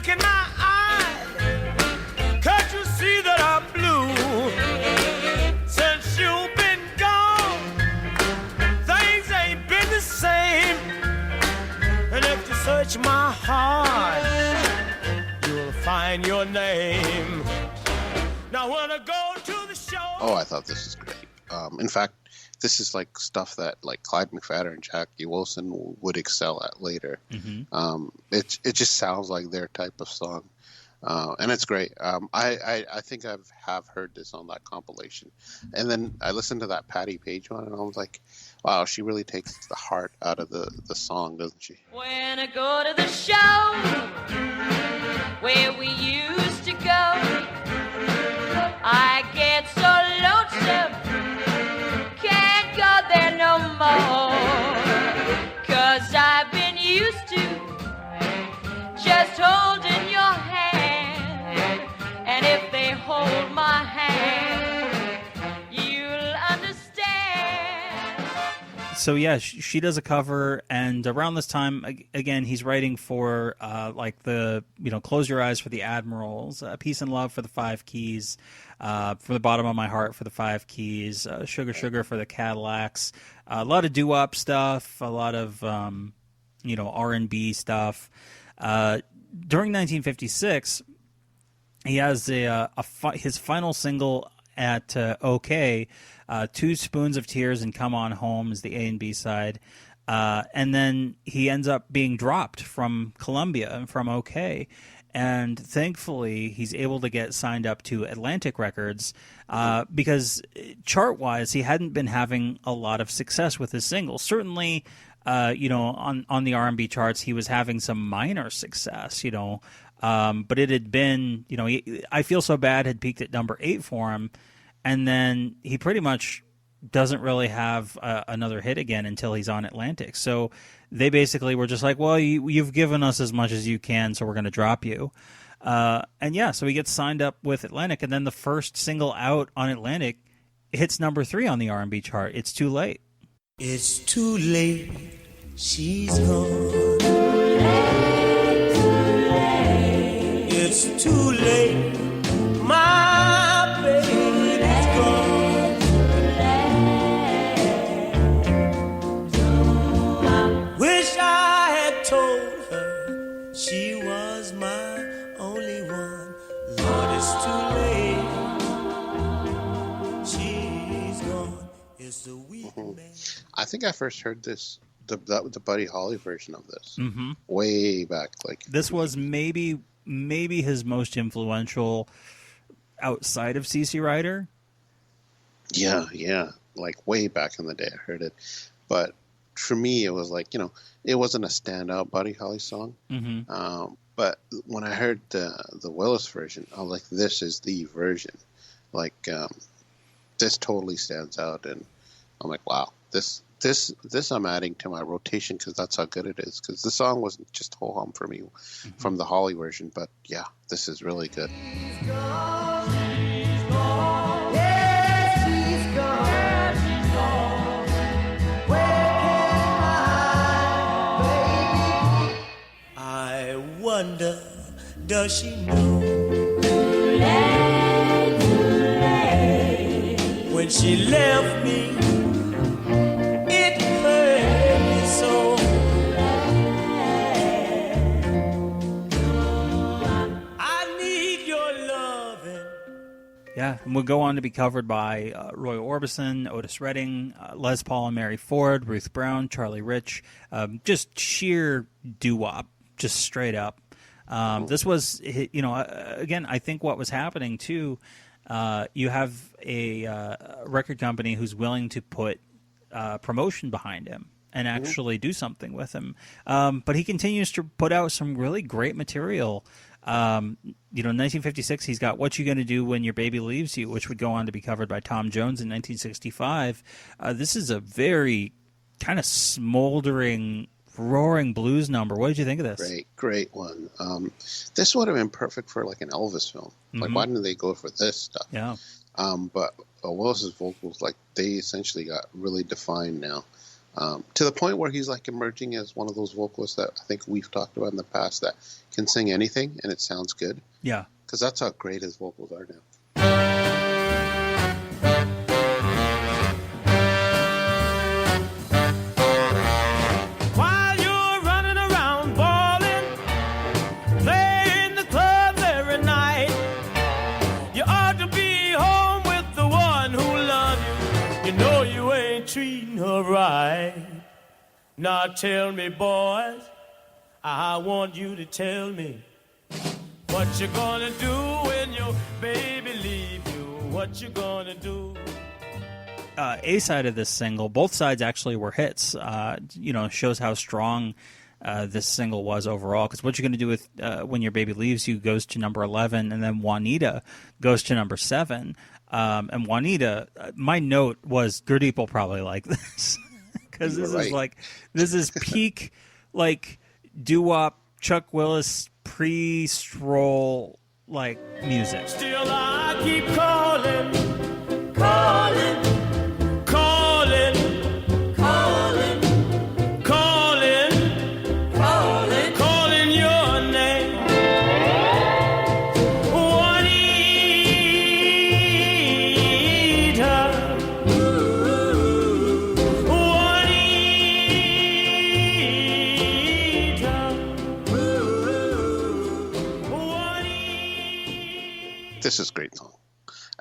look in my eyes, can't you see that I'm blue? Since you've been gone, things ain't been the same. And if you search my heart, you'll find your name. Now wanna go to the show. Oh, I thought this was great. In fact, this is like stuff that like Clyde McPhatter and Jackie Wilson would excel at later. Mm-hmm. It just sounds like their type of song, and it's great. I think have heard this on that compilation, and then I listened to that Patty Page one, and I was like, wow, she really takes the heart out of the song, doesn't she? When I go to the show where we used to go, I get so lonesome, can't go there no more, 'cause I've been used to just holding your hand, and if they hold my hand, you'll understand. So yeah, she does a cover, and around this time, again, he's writing for like the Close Your Eyes for the Admirals, Peace and Love for the Five Keys, From the Bottom of My Heart for the Five Keys, Sugar Sugar for the Cadillacs, a lot of doo-wop stuff, a lot of R&B stuff. During 1956, he has his final single at OK. 2 Spoons of Tears and Come On Home is the A and B side. And then he ends up being dropped from Columbia and from OK. And thankfully, he's able to get signed up to Atlantic Records because chart-wise, he hadn't been having a lot of success with his singles. Certainly, on the R&B charts, he was having some minor success, but it had been, I Feel So Bad had peaked at number 8 for him. And then he pretty much doesn't really have another hit again until he's on Atlantic. So they basically were just like, well, you've given us as much as you can, so we're going to drop you. And yeah, so he gets signed up with Atlantic, and then the first single out on Atlantic hits number 3 on the R&B chart. It's Too Late. It's too late, she's gone. It's too late, my baby's gone. Wish I had told her she was my only one. Lord, it's too late, she's gone. It's a weak man. I think I first heard this, the Buddy Holly version of this, Mm-hmm. way back. Like This was maybe his most influential outside of CC Rider. Yeah, like way back in the day I heard it. But for me, it was like, it wasn't a standout Buddy Holly song. Mm-hmm. But when I heard the Willis version, I was like, this is the version. Like, this totally stands out. And I'm like, wow, this I'm adding to my rotation because that's how good it is. Because the song wasn't just ho-hum for me from the Holly version. But yeah, this is really good. I wonder, does she know? When she left me, it hurt me so. I need your loving. Yeah, and we'll go on to be covered by Roy Orbison, Otis Redding, Les Paul and Mary Ford, Ruth Brown, Charlie Rich, just sheer doo-wop, just straight up. This was, again, I think what was happening too, you have a record company who's willing to put promotion behind him and actually do something with him. But he continues to put out some really great material. In 1956, he's got What You Gonna Do When Your Baby Leaves You, which would go on to be covered by Tom Jones in 1965. This is a very kind of smoldering, roaring blues number. What did you think of this? Great one. This would have been perfect for like an Elvis film. Like, why didn't they go for this stuff? Yeah. But Willis's vocals, like, they essentially got really defined now. to the point where he's like emerging as one of those vocalists that I think we've talked about in the past that can sing anything and it sounds good. Yeah. Because that's how great his vocals are now. While you're running around balling, playing the clubs every night, you ought to be home with the one who loves you. You know you ain't treating her right. Now tell me, boys, I want you to tell me what you gonna do when your baby leaves you. What you gonna do? A side of this single, both sides actually were hits. Shows how strong this single was overall. Because what you're going to do with When Your Baby Leaves You goes to number 11, and then Juanita goes to number 7. And Juanita, my note was Gurdip will probably like this because this is peak like doo-wop Chuck Willis pre-stroll like music. Still I keep calling your name. This is a great song.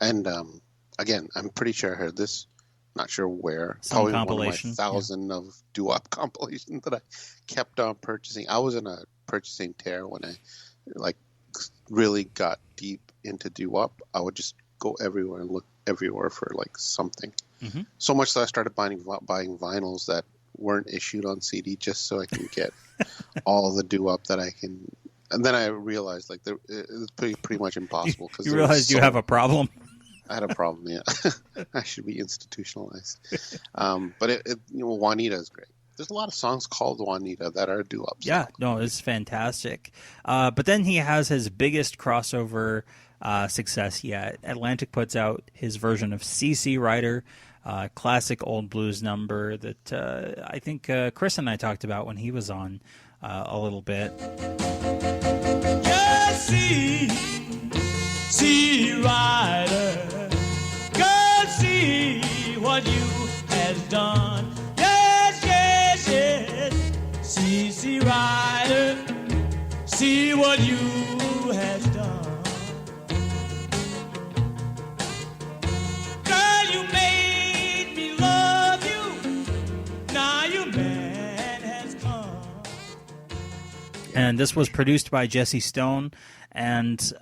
And again, I'm pretty sure I heard this. Not sure where. Some Probably compilation, one of my 1,000 of doo-wop compilations that I kept on purchasing. I was in a purchasing tear when I really got deep into doo-wop. I would just go everywhere and look everywhere for something. Mm-hmm. So much that I started buying vinyls that weren't issued on CD just so I can get all the doo-wop that I can. And then I realized it's pretty much impossible. You realized you have a problem. I had a problem, yeah. I should be institutionalized. But Juanita is great. There's a lot of songs called Juanita that are doo-wops. Yeah, no, it's fantastic. But then he has his biggest crossover success yet. Atlantic puts out his version of CC Rider, classic old blues number that I think Chris and I talked about when he was on a little bit. Just see Rider, God, see what you has done. Yes, see Rider, see what you has done. Girl, you made me love you, now your man has come. And this was produced by Jesse Stone, and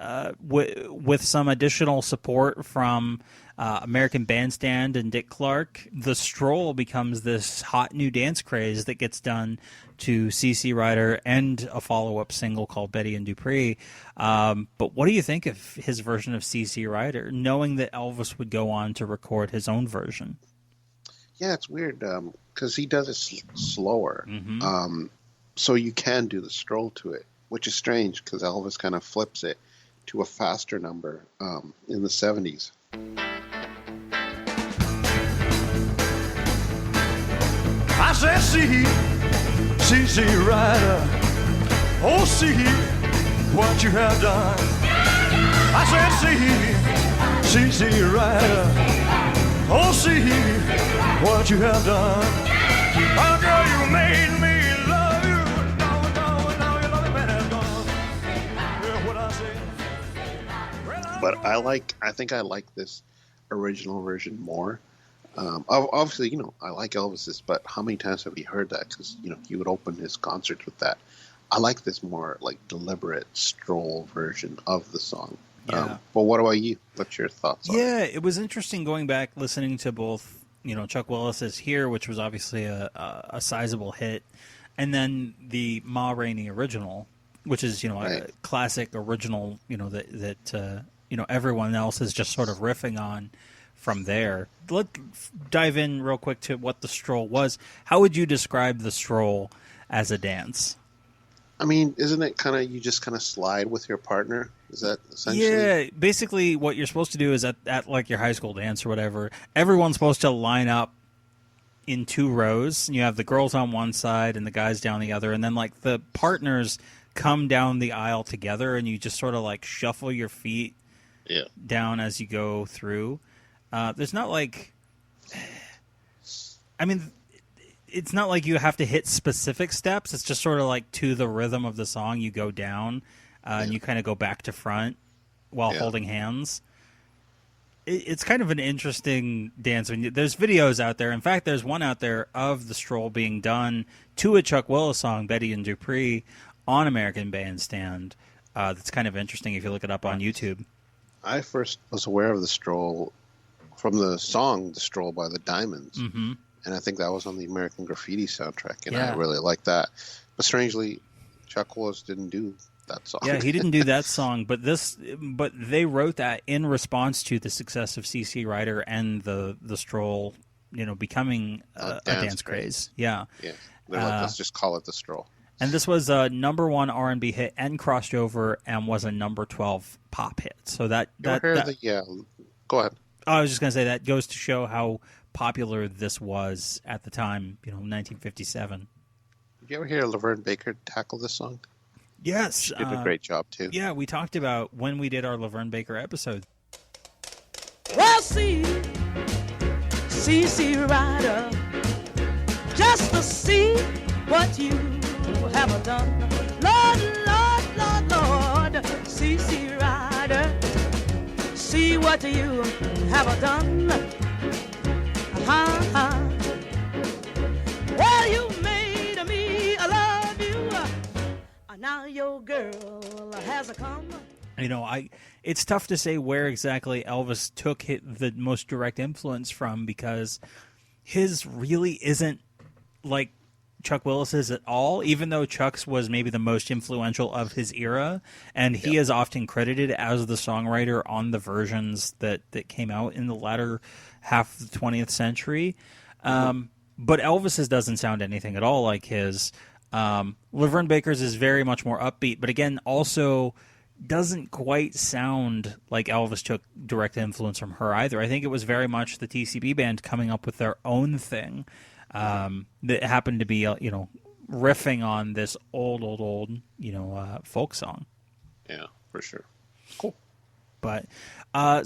with some additional support from American Bandstand and Dick Clark, The Stroll becomes this hot new dance craze that gets done to CC Rider and a follow-up single called Betty and Dupree. But what do you think of his version of CC Rider, knowing that Elvis would go on to record his own version? Yeah, it's weird because he does it slower. Mm-hmm. So you can do the stroll to it, which is strange because Elvis kind of flips it to a faster number in the 70s. I said, see, Rider, oh, see what you have done. I said, see, Rider, oh, see what you have done. Oh, girl, you made me. But I think I like this original version more. Obviously, I like Elvis's, but how many times have you heard that? Because, he would open his concerts with that. I like this more, deliberate stroll version of the song. Yeah. But what about you? What's your thoughts on it? Yeah, it was interesting going back, listening to both, Chuck Willis's Here, which was obviously a sizable hit, and then the Ma Rainey original, which is, right. A classic original, that everyone else is just sort of riffing on from there. Let's dive in real quick to what the stroll was. How would you describe the stroll as a dance? I mean, isn't it kind of, you just kind of slide with your partner? Is that essentially? Yeah, basically what you're supposed to do is at your high school dance or whatever, everyone's supposed to line up in two rows. You have the girls on one side and the guys down the other, and then like the partners come down the aisle together, and you just sort of like shuffle your feet down as you go through. There's not like, I mean, it's not like you have to hit specific steps. It's just sort of like to the rhythm of the song, you go down and you kind of go back to front while holding hands. It's kind of an interesting dance. I mean, there's videos out there. In fact, there's one out there of the stroll being done to a Chuck Willis song, Betty and Dupree, on American Bandstand. That's kind of interesting if you look it up on YouTube. I first was aware of the stroll from the song The Stroll by the Diamonds. Mm-hmm. And I think that was on the American Graffiti soundtrack, and I really like that. But strangely, Chuck Willis didn't do that song. Yeah, he didn't do that song, but they wrote that in response to the success of CC Rider and the stroll, becoming a dance craze. Yeah. Yeah. They're like, let's just call it The Stroll. And this was a number 1 R&B hit and crossed over and was a number 12 pop hit. So go ahead. I was just going to say that goes to show how popular this was at the time, 1957. Did you ever hear Laverne Baker tackle this song? Yes. She did a great job, too. Yeah, we talked about when we did our Laverne Baker episode. Well, see, Rider, just to see what you have done. Lord, C.C. Rider, see what you have done. Well, you made me love you. Now your girl has come. It's tough to say where exactly Elvis took the most direct influence from, because his really isn't like Chuck Willis's at all, even though Chuck's was maybe the most influential of his era, and he is often credited as the songwriter on the versions that came out in the latter half of the 20th century. But Elvis's doesn't sound anything at all like his. Laverne Baker's is very much more upbeat, but again, also doesn't quite sound like Elvis took direct influence from her either. I think it was very much the TCB band coming up with their own thing that happened to be, riffing on this old, folk song. Yeah, for sure. Cool. But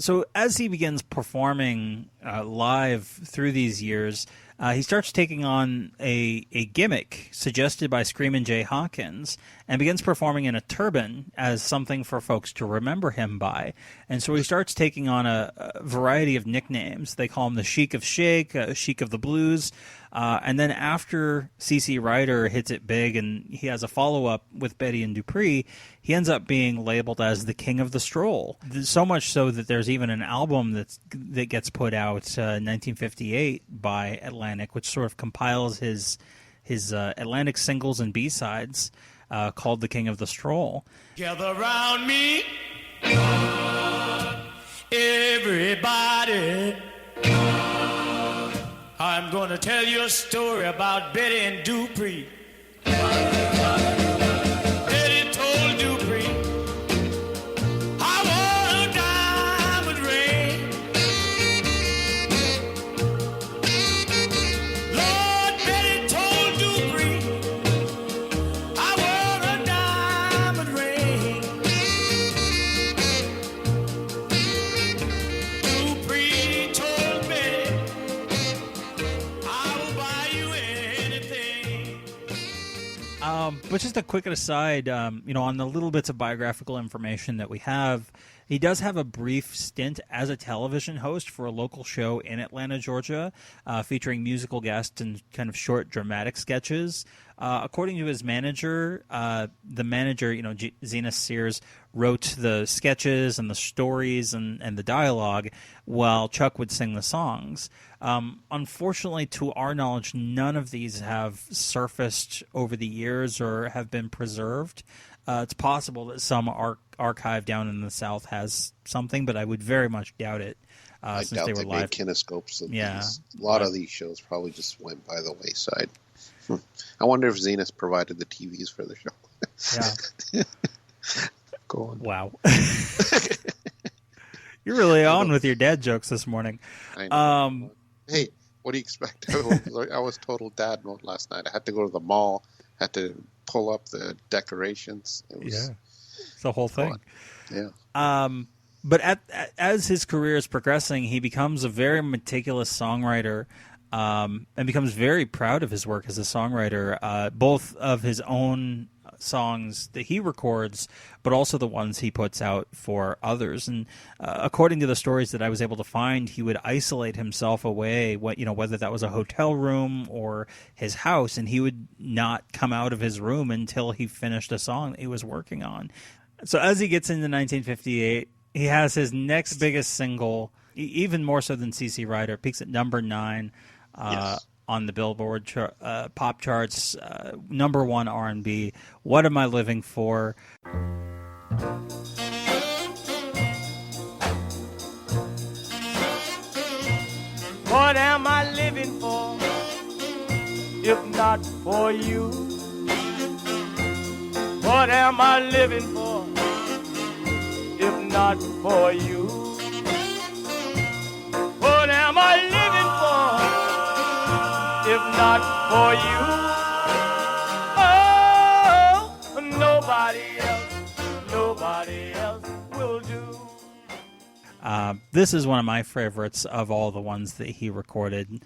so as he begins performing live through these years, he starts taking on a gimmick suggested by Screamin' Jay Hawkins and begins performing in a turban as something for folks to remember him by. And so he starts taking on a variety of nicknames. They call him the Sheik of Shake, Sheik of the Blues. And then after CC Rider hits it big and he has a follow-up with Betty and Dupree, he ends up being labeled as the King of the Stroll. So much so that there's even an album that gets put out in 1958 by Atlantic, which sort of compiles his Atlantic singles and B-sides called The King of the Stroll. Gather around me, everybody. I'm going to tell you a story about Betty and Dupree. Betty told Dupree, I want a diamond ring. Lord, Betty told Dupree, I want a diamond ring. Dupree told Betty, But just a quick aside, on the little bits of biographical information that we have, he does have a brief stint as a television host for a local show in Atlanta, Georgia, featuring musical guests and kind of short dramatic sketches. According to his manager, Zenas Sears, wrote the sketches and the stories and the dialogue while Chuck would sing the songs. Unfortunately, to our knowledge, none of these have surfaced over the years or have been preserved. It's possible that some archive down in the South has something, but I would very much doubt it. I since doubt they were made live kinescopes of Yeah. these. A lot of these shows probably just went by the wayside. I wonder if Zenas provided the TVs for the show. Yeah. Go on. Wow. You're really on with your dad jokes this morning. I know. Hey, What do you expect? I was total dad mode last night. I had to go to the mall, had to pull up the decorations. It was it's the whole thing. Fun. Yeah. But as his career is progressing, he becomes a very meticulous songwriter and becomes very proud of his work as a songwriter, both of his own songs that he records, but also the ones he puts out for others. And according to the stories that I was able to find, he would isolate himself away, whether that was a hotel room or his house, and he would not come out of his room until he finished a song that he was working on. So as he gets into 1958, he has his next biggest single, even more so than CC Rider, peaks at number 9 on the Billboard pop charts, number 1 R&B. What Am I Living For? What am I living for, if not for you? What am I living for, if not for you? What am I living for, if not for you? Oh, nobody else will do. This is one of my favorites of all the ones that he recorded.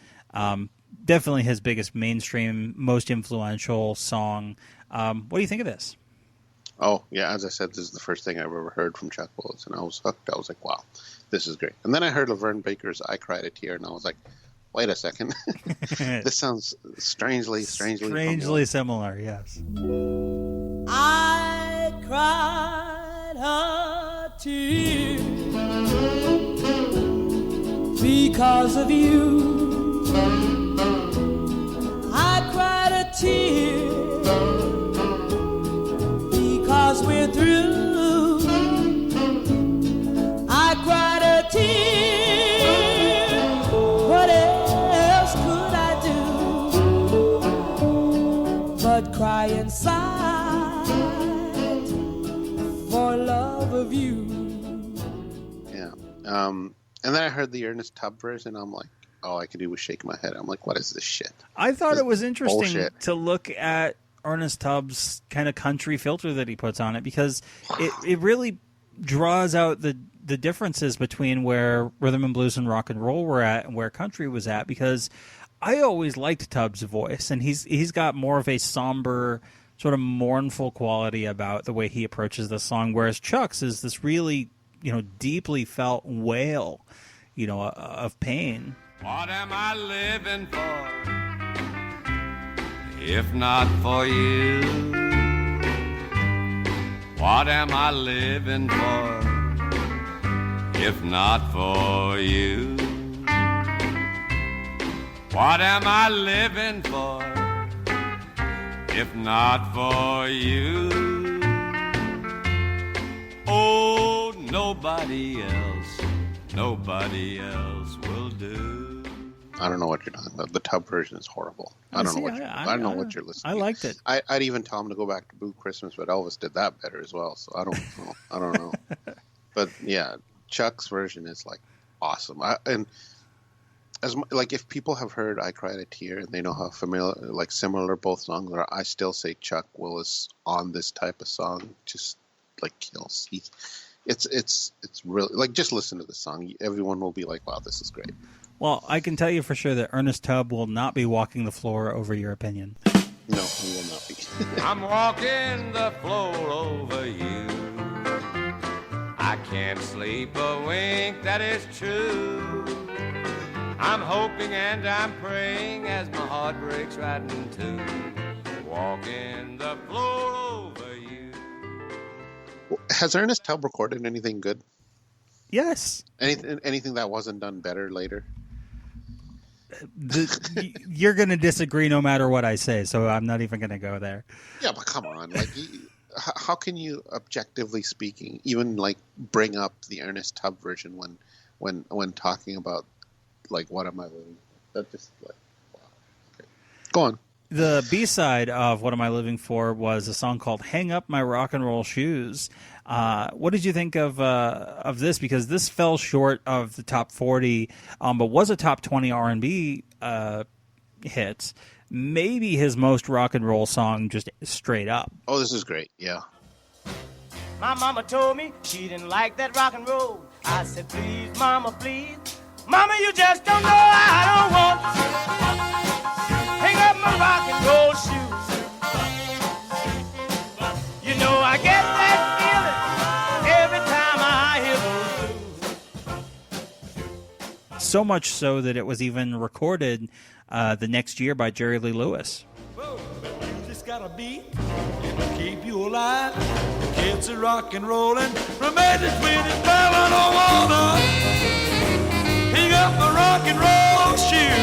Definitely his biggest mainstream, most influential song. What do you think of this? Oh, yeah, as I said, this is the first thing I've ever heard from Chuck Willis, and I was hooked. I was like, wow, this is great. And then I heard Laverne Baker's I Cried a Tear, and I was like, wait a second. This sounds strangely similar, yes. I cried a tear because of you. I cried a tear because we're through. I cried a tear. What else could I do but cry inside for love of you? Yeah. And then I heard the Ernest Tubb version. I'm like, all I could do was shake my head. I'm like, what is this shit? I thought it was interesting bullshit. to look at Ernest Tubb's kind of country filter that he puts on it, because it really draws out the differences between where rhythm and blues and rock and roll were at and where country was at, because I always liked Tubbs' voice, and he's got more of a somber, sort of mournful quality about the way he approaches the song, whereas Chuck's is this really, deeply felt wail, of pain. What am I living for, if not for you? What am I living for, if not for you? What am I living for, if not for you? Oh, nobody else will do. I don't know what you're talking about. The Tubb version is horrible. I don't know what you're listening. I liked it. I'd even tell him to go back to Blue Christmas, but Elvis did that better as well. So I don't know. But yeah, Chuck's version is like awesome. If people have heard I Cried a Tear and they know how similar both songs are, I still say Chuck Willis on this type of song just like kills. It's really just listen to the song. Everyone will be like, wow, this is great. Well, I can tell you for sure that Ernest Tubb will not be walking the floor over your opinion. No, he will not be. I'm walking the floor over you. I can't sleep a wink, that is true. I'm hoping and I'm praying as my heart breaks right in two. Walking the floor over you. Has Ernest Tubb recorded anything good? Yes. Anything that wasn't done better later? You're going to disagree no matter what I say, so I'm not even going to go there. Yeah, but come on. How can you, objectively speaking, even bring up the Ernest Tubb version when talking about what am I living? That just wow. Okay. Go on. The B-side of What Am I Living For was a song called Hang Up My Rock and Roll Shoes. What did you think of this? Because this fell short of the top 40, but was a top 20 R&B hits. Maybe his most rock and roll song, just straight up. Oh, this is great. Yeah. My mama told me she didn't like that rock and roll. I said, please, mama, please. Mama, you just don't know I don't want to hang up my rock and roll shoes. You know I get that feeling every time I hear those blues. So much so that it was even recorded the next year by Jerry Lee Lewis. Whoa, music's got a beat, it'll keep you alive. The kids are rock and rolling from 8 to 25. I don't wanna hang up my rock and roll shoe.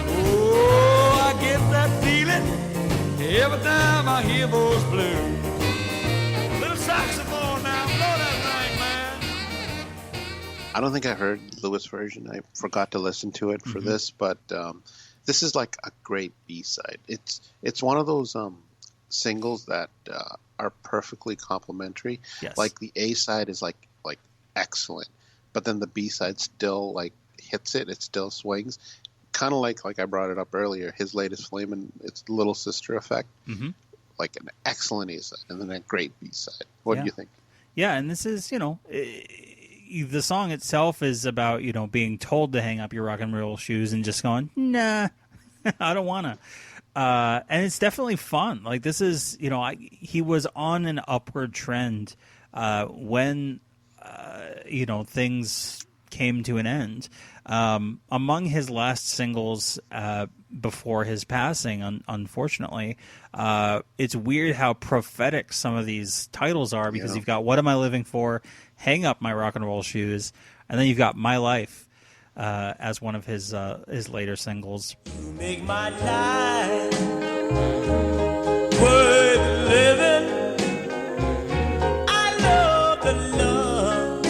Oh, I get that feeling every time I hear those blues. Little saxophone now, blow that thing, man. I don't think I heard Lewis' version. I forgot to listen to it for this, but this is like a great B-side. It's one of those singles that are perfectly complimentary. Yes. Like the A-side is like excellent, but then the B-side still like hits it. It still swings. Kind of like I brought it up earlier, his latest Flame and its Little Sister Effect. Mm-hmm. Like an excellent A-side and then a great B-side. What do you think? Yeah, and this is, the song itself is about, being told to hang up your rock and roll shoes and just going, nah, I don't want to. And it's definitely fun. Like, this is, he was on an upward trend when, things came to an end. Among his last singles before his passing, unfortunately, it's weird how prophetic some of these titles are, because you've got What Am I Living For?, Hang Up My Rock and Roll Shoes, and then you've got My Life as one of his later singles. You make my life worth living. I love the love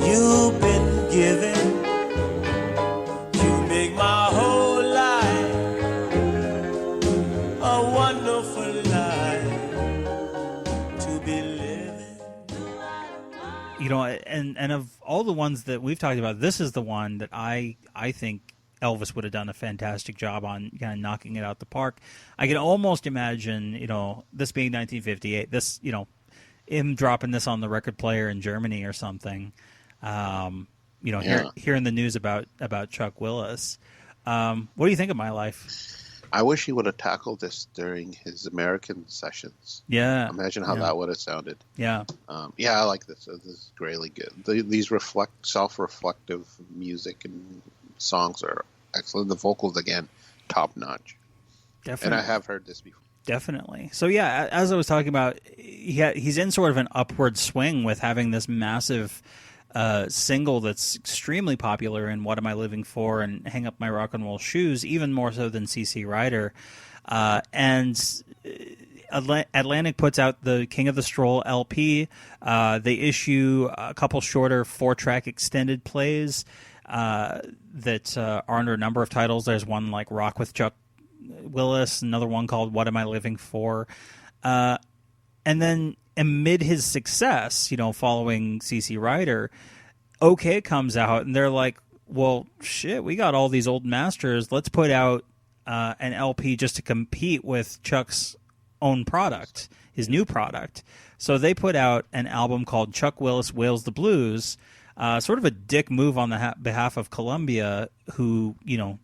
you've been given. You make my whole life a wonderful life to be living. And of all the ones that we've talked about, this is the one that I think Elvis would have done a fantastic job on, kind of knocking it out the park. I can almost imagine, this being 1958, this, him dropping this on the record player in Germany or something. Hearing the news about Chuck Willis. What do you think of My Life? I wish he would have tackled this during his American sessions. Yeah. Imagine how that would have sounded. Yeah. I like this. This is really good. These self-reflective music and songs are excellent. The vocals, again, top-notch. Definitely. And I have heard this before. Definitely. So, yeah, as I was talking about, he's in sort of an upward swing with having this massive single that's extremely popular in What Am I Living For and Hang Up My Rock and Roll Shoes, even more so than C.C. Rider. And Atlantic puts out the King of the Stroll LP. They issue a couple shorter 4-track extended plays that are under a number of titles. There's one like Rock with Chuck Willis, another one called What Am I Living For? And then amid his success, following C.C. Rider, OK comes out and they're like, well, shit, we got all these old masters. Let's put out an LP just to compete with Chuck's own product, his new product. So they put out an album called Chuck Willis Wails the Blues, sort of a dick move on the behalf of Columbia, who,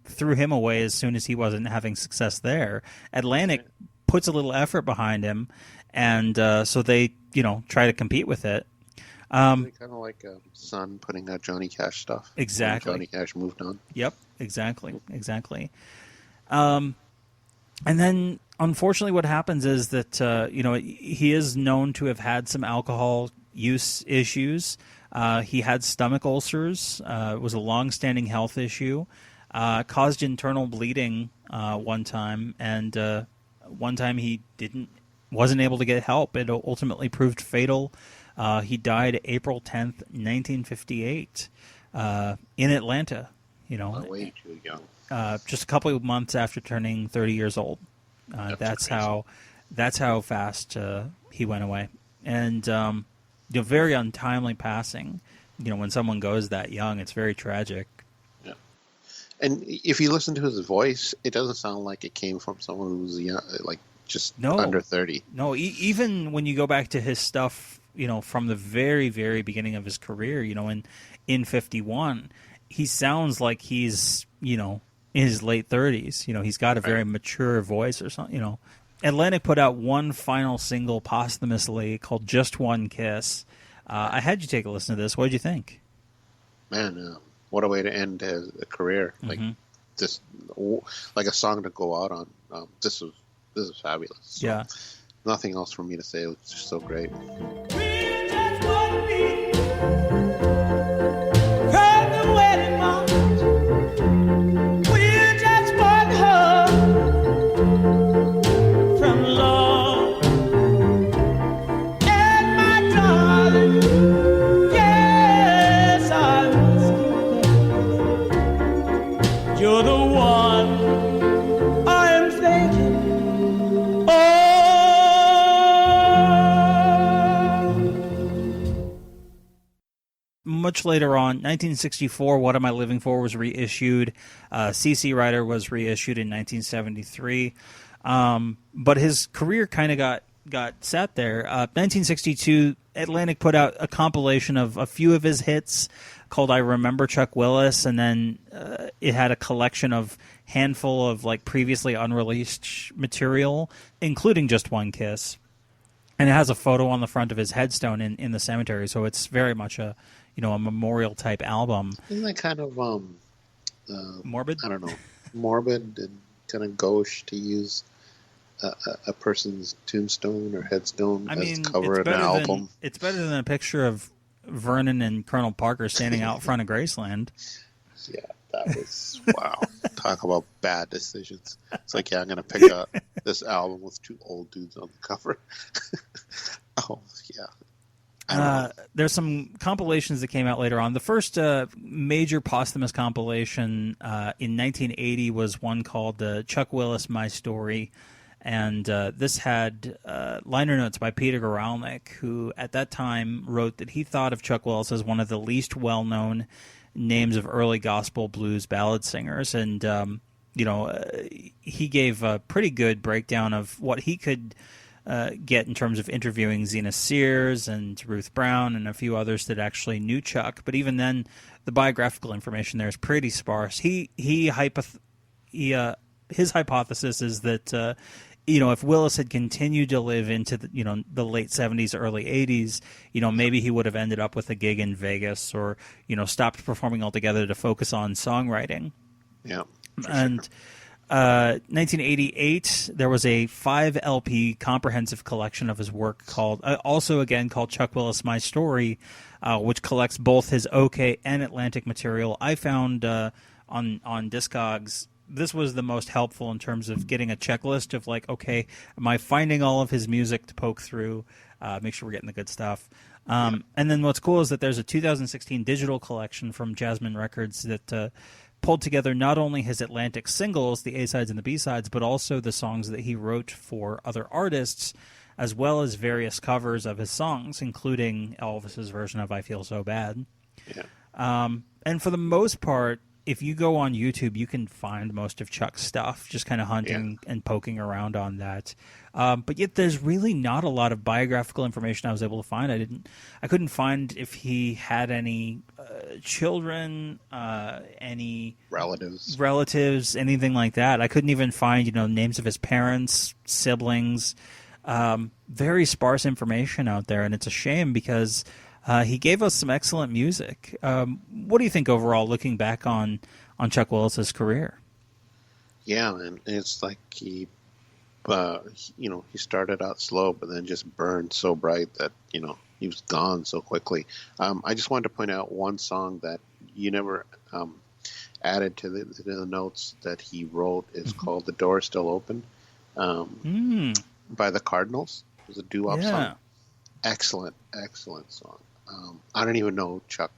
threw him away as soon as he wasn't having success there. Atlantic puts a little effort behind him, and so they, try to compete with it. Kind of like Sun putting out Johnny Cash stuff. Exactly. Johnny Cash moved on. Yep, exactly. And then, unfortunately, what happens is that, he is known to have had some alcohol use issues. He had stomach ulcers. It was a long-standing health issue. Caused internal bleeding one time, and one time he wasn't able to get help. It ultimately proved fatal. He died April 10th, 1958, in Atlanta. Way too young. Just a couple of months after turning 30 years old. That's how fast he went away, and very untimely passing. When someone goes that young, it's very tragic. Yeah. And if you listen to his voice, it doesn't sound like it came from someone who's young, like just under 30. No, even when you go back to his stuff, from the very, very beginning of his career, in 51, he sounds like he's, in his late 30s. He's got a very mature voice or something, Atlantic put out one final single posthumously called Just One Kiss. I had you take a listen to this. What did you think? Man, what a way to end a career! Like just like a song to go out on. This is fabulous. So, yeah, nothing else for me to say. It was just so great. We just wanna be from the wedding march. We just want her from love and my darling. Yes, I was. You're the one I am thinking. Much later on, 1964, What Am I Living For was reissued. CC Rider was reissued in 1973. But his career kind of got sat there. 1962, Atlantic put out a compilation of a few of his hits called I Remember Chuck Willis, and then it had a collection of handful of like previously unreleased material, including Just One Kiss. And it has a photo on the front of his headstone in the cemetery, so it's very much a memorial type album. Isn't that kind of morbid? I don't know, morbid and kind of gauche to use a person's tombstone or headstone as cover of an album. It's better than a picture of Vernon and Colonel Parker standing out front of Graceland. Yeah, that was wow. Talk about bad decisions. It's like, I'm going to pick up this album with two old dudes on the cover. Oh, yeah. There's some compilations that came out later on. The first major posthumous compilation in 1980 was one called Chuck Willis, My Story. And this had liner notes by Peter Guralnick, who at that time wrote that he thought of Chuck Willis as one of the least well-known names of early gospel blues ballad singers. And, he gave a pretty good breakdown of what he could get in terms of interviewing Zena Sears and Ruth Brown and a few others that actually knew Chuck. But even then, the biographical information there is pretty sparse. His hypothesis is that if Willis had continued to live into the late 70s, early 80s, maybe he would have ended up with a gig in Vegas or stopped performing altogether to focus on songwriting. Yeah. And 1988, there was a 5 LP comprehensive collection of his work called Chuck Willis, My Story, which collects both his OK and Atlantic material. I found on Discogs, this was the most helpful in terms of getting a checklist of like, okay, am I finding all of his music to poke through, make sure we're getting the good stuff. And then what's cool is that there's a 2016 digital collection from Jasmine Records that pulled together not only his Atlantic singles, the A-sides and the B-sides, but also the songs that he wrote for other artists, as well as various covers of his songs, including Elvis's version of I Feel So Bad. Yeah. And for the most part, if you go on YouTube, you can find most of Chuck's stuff, just kind of hunting and poking around on that. But yet there's really not a lot of biographical information I was able to find. I couldn't find if he had any children, any relatives, anything like that. I couldn't even find, names of his parents, siblings. Very sparse information out there, and it's a shame because he gave us some excellent music. What do you think overall, looking back on Chuck Willis's career? Yeah, man, it's like he started out slow, but then just burned so bright that he was gone so quickly. I just wanted to point out one song that you never added to the notes that he wrote. Is called "The Door Is Still Open" by the Cardinals. It was a doo-wop song. Excellent song. I don't even know Chuck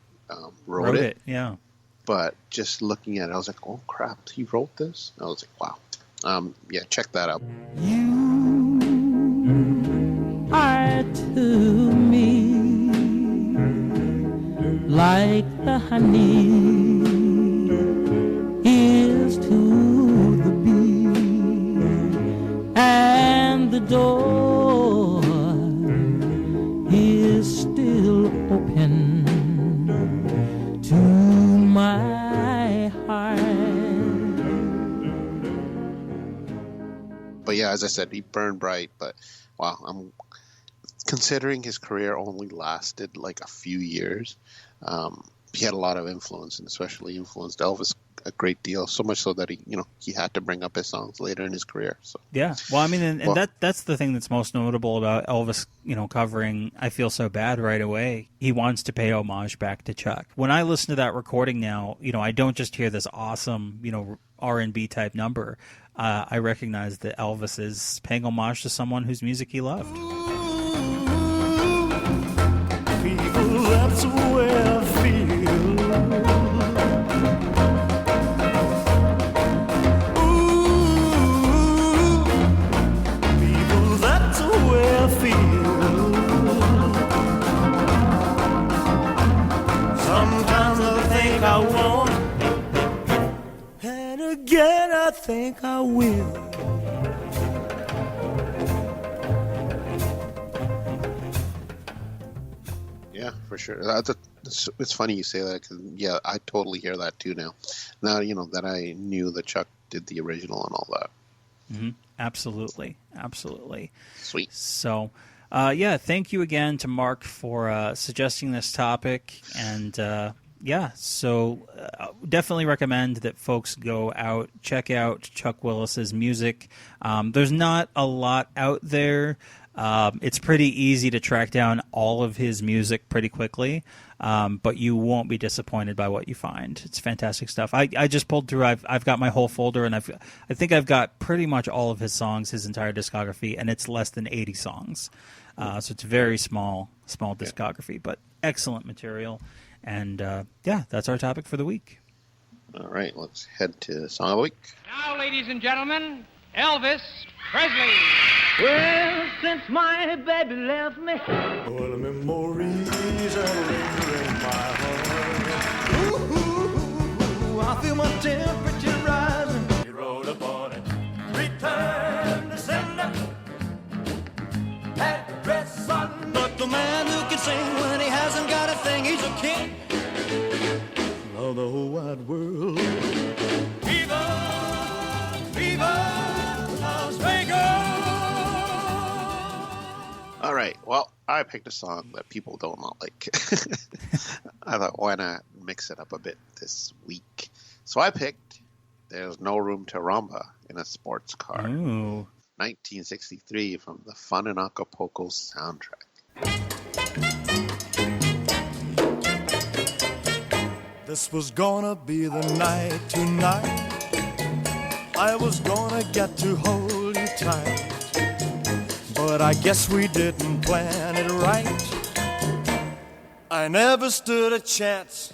wrote it. Yeah. But just looking at it, I was like, oh, crap, he wrote this? I was like, wow. Check that out. You are to me like the honey in door is still open to my heart. But yeah, as I said, he burned bright. But wow, I'm considering his career only lasted like a few years. He had a lot of influence, and especially influenced Elvis a great deal. So much so that he had to bring up his songs later in his career. So yeah, well, I mean, and that's the thing that's most notable about Elvis, covering "I Feel So Bad" right away. He wants to pay homage back to Chuck. When I listen to that recording now, I don't just hear this awesome, R&B type number. I recognize that Elvis is paying homage to someone whose music he loved. People, that's the way I feel. Ooh, people, that's the way I feel. Sometimes I think I won't, and again I think I will. yeah, for sure. It's funny you say that, because yeah, I totally hear that too now. Now that I knew that Chuck did the original and all that. Mm-hmm. Absolutely. Sweet. So, thank you again to Mark for suggesting this topic. And, definitely recommend that folks go out, check out Chuck Willis's music. There's not a lot out there. It's pretty easy to track down all of his music pretty quickly, but you won't be disappointed by what you find. It's fantastic stuff. I just pulled through. I've got my whole folder, and I think I've got pretty much all of his songs, his entire discography, and it's less than 80 songs. So it's a very small discography, but excellent material. And that's our topic for the week. All right, let's head to Song of the Week. Now, ladies and gentlemen, Elvis Presley. Well, since my baby left me, All the memories are linger in my heart. Ooh, I feel my temperature rising. He wrote upon it, return to sender, address unknown. But the man who can sing when he hasn't got a thing, he's a king of the whole wide world. Viva, viva Las Vegas. All right, well, I picked a song that people don't not like. I thought, why not mix it up a bit this week? So I picked There's No Room to Rhumba in a Sports Car. Ooh. 1963 from the Fun in Acapulco soundtrack. This was gonna be the night tonight. I was gonna get to hold you tight, but I guess we didn't plan it right. I never stood a chance.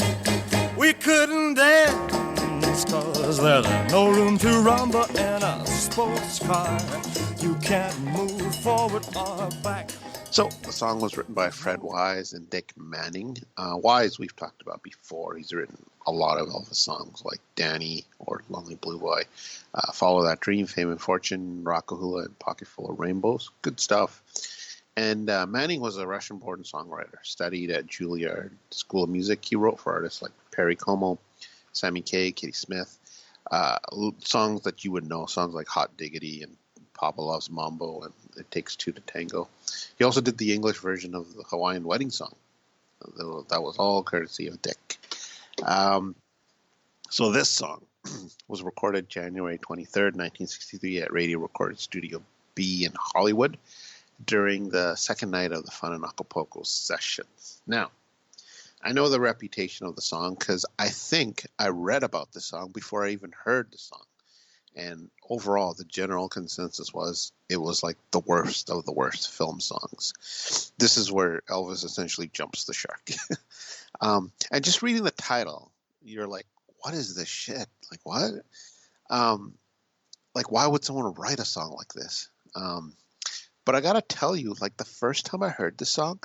We couldn't dance, 'cause there's no room to rumba in a sports car. You can't move forward or back. So the song was written by Fred Wise and Dick Manning. Wise we've talked about before. He's written a lot of Elvis songs like Danny or Lonely Blue Boy, Follow That Dream, Fame and Fortune, Rockahula, and Pocket Full of Rainbows. Good stuff. And Manning was a Russian-born songwriter, studied at Juilliard School of Music. He wrote for artists like Perry Como, Sammy Kaye, Kitty Smith, songs that you would know, songs like Hot Diggity and Papa Loves Mambo and It Takes Two to Tango. He also did the English version of the Hawaiian Wedding Song. That was all courtesy of Dick. So this song was recorded January 23rd, 1963 at Radio Recorded Studio B in Hollywood during the second night of the Fun in Acapulco sessions. Now, I know the reputation of the song because I think I read about the song before I even heard the song. And overall, the general consensus was it was like the worst of the worst film songs. This is where Elvis essentially jumps the shark. And just reading the title, you're like, what is this shit? Like, what? Like, why would someone write a song like this? But I got to tell you, like, the first time I heard the song,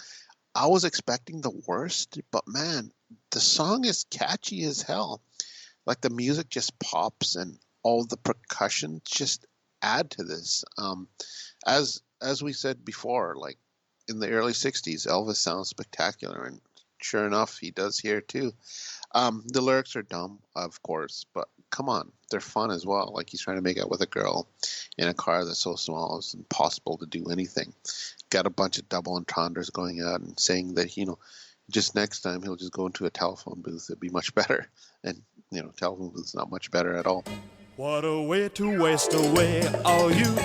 I was expecting the worst. But, man, the song is catchy as hell. Like, the music just pops and all the percussion just add to this. As as we said before, like in the early '60s, Elvis sounds spectacular, and sure enough, he does here too. The lyrics are dumb, of course, but come on, they're fun as well. Like he's trying to make out with a girl in a car that's so small it's impossible to do anything. Got a bunch of double entendres going out and saying that, just next time he'll just go into a telephone booth. It'd be much better. And, telephone booth's not much better at all. What a way to waste away our youth.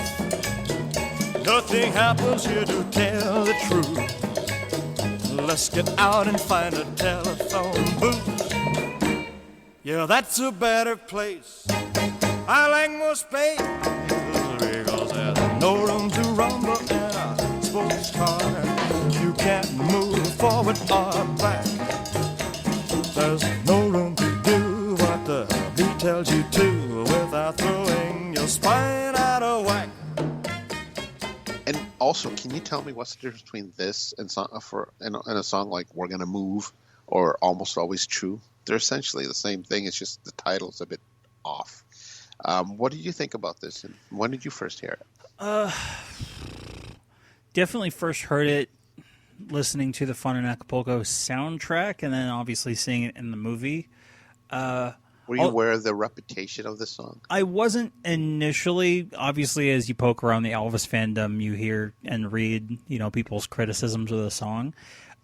Nothing happens here to tell the truth. Let's get out and find a telephone booth. Yeah, that's a better place. I like more space because there's no room to rumble in a sports car. You can't move forward or back. There's no room to do what the beat tells you to without throwing your spine out of whack. And also, can you tell me what's the difference between this and a song like "We're Gonna Move" or "Almost Always True"? They're essentially the same thing. It's just the title's a bit off. What did you think about this, and when did you first hear it? Definitely first heard it listening to the Fun in Acapulco soundtrack, and then obviously seeing it in the movie. Were you aware of the reputation of the song? I wasn't initially. Obviously, as you poke around the Elvis fandom, you hear and read, people's criticisms of the song.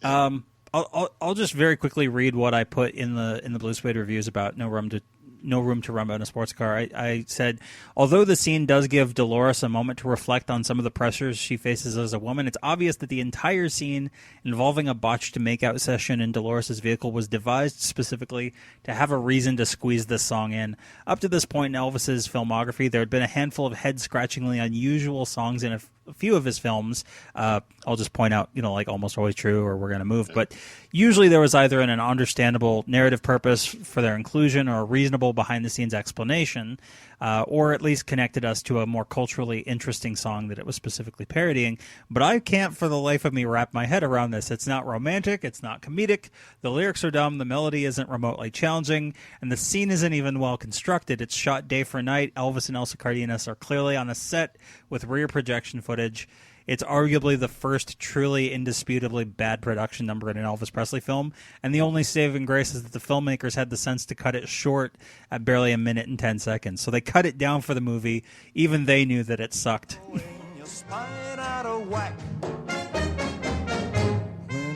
I'll just very quickly read what I put in the Blue Suede reviews about No Room to Rumba in a Sports Car. I said, although the scene does give Dolores a moment to reflect on some of the pressures she faces as a woman, it's obvious that the entire scene involving a botched makeout session in Dolores' vehicle was devised specifically to have a reason to squeeze this song in. Up to this point in Elvis's filmography, there had been a handful of head-scratchingly unusual songs in a few of his films. I'll just point out, like Almost Always True or We're Gonna Move, but usually there was either an understandable narrative purpose for their inclusion or a reasonable behind-the-scenes explanation, or at least connected us to a more culturally interesting song that it was specifically parodying. But I can't for the life of me wrap my head around this. It's not romantic, it's not comedic, the lyrics are dumb, the melody isn't remotely challenging, and the scene isn't even well constructed. It's shot day for night. Elvis and Elsa Cardenas are clearly on a set with rear projection footage. It's arguably the first truly indisputably bad production number in an Elvis Presley film, and the only saving grace is that the filmmakers had the sense to cut it short at barely 1 minute and 10 seconds. So they cut it down for the movie. Even they knew that it sucked. When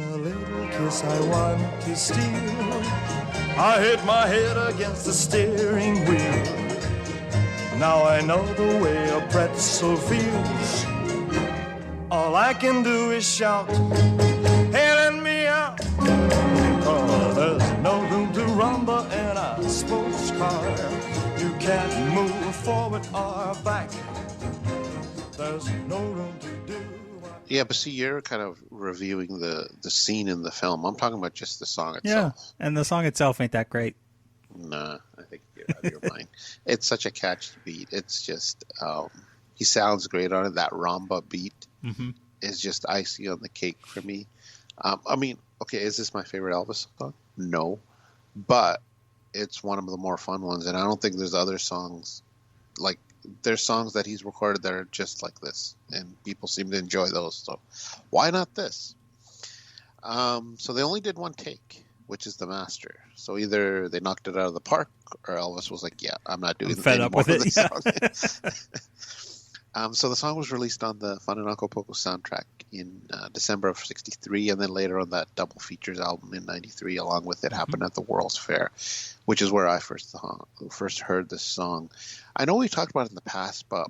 a little kiss I want to steal, I hit my head against the steering wheel. Now I know the way a pretzel feels. All I can do is shout, hey, let me out. Because there's no room to rumble in a sports car. You can't move forward or back. There's no room to do. Yeah, but see, you're kind of reviewing the scene in the film. I'm talking about just the song itself. Yeah, and the song itself ain't that great. Nah, I think you're out of your mind. It's such a catchy beat. It's just, he sounds great on it. That Rhumba beat is just icing on the cake for me. I mean, okay, is this my favorite Elvis song? No, but it's one of the more fun ones, and I don't think there's other songs like. There's songs that he's recorded that are just like this, and people seem to enjoy those. So why not this? So they only did one take, which is the master. So either they knocked it out of the park, or Elvis was like, "Yeah, I'm not doing fed up with it." So the song was released on the Fun in Acapulco soundtrack in December of '63, and then later on that double features album in '93, along with It Happened at the World's Fair, which is where I first heard this song. I know we talked about it in the past, but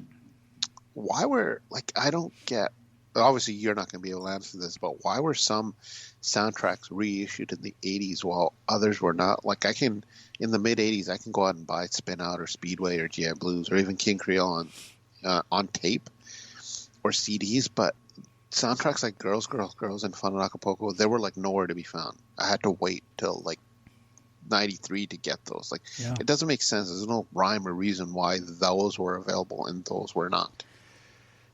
why were, like, I don't get, obviously you're not going to be able to answer this, but why were some soundtracks reissued in the 80s while others were not? Like, in the mid 80s, I can go out and buy Spin Out or Speedway or GI Blues or even King Creole on tape or CDs, but soundtracks like Girls, Girls, Girls and Fun in Acapulco, they were like nowhere to be found. I had to wait till like 93 to get those. Like, It doesn't make sense. There's no rhyme or reason why those were available and those were not.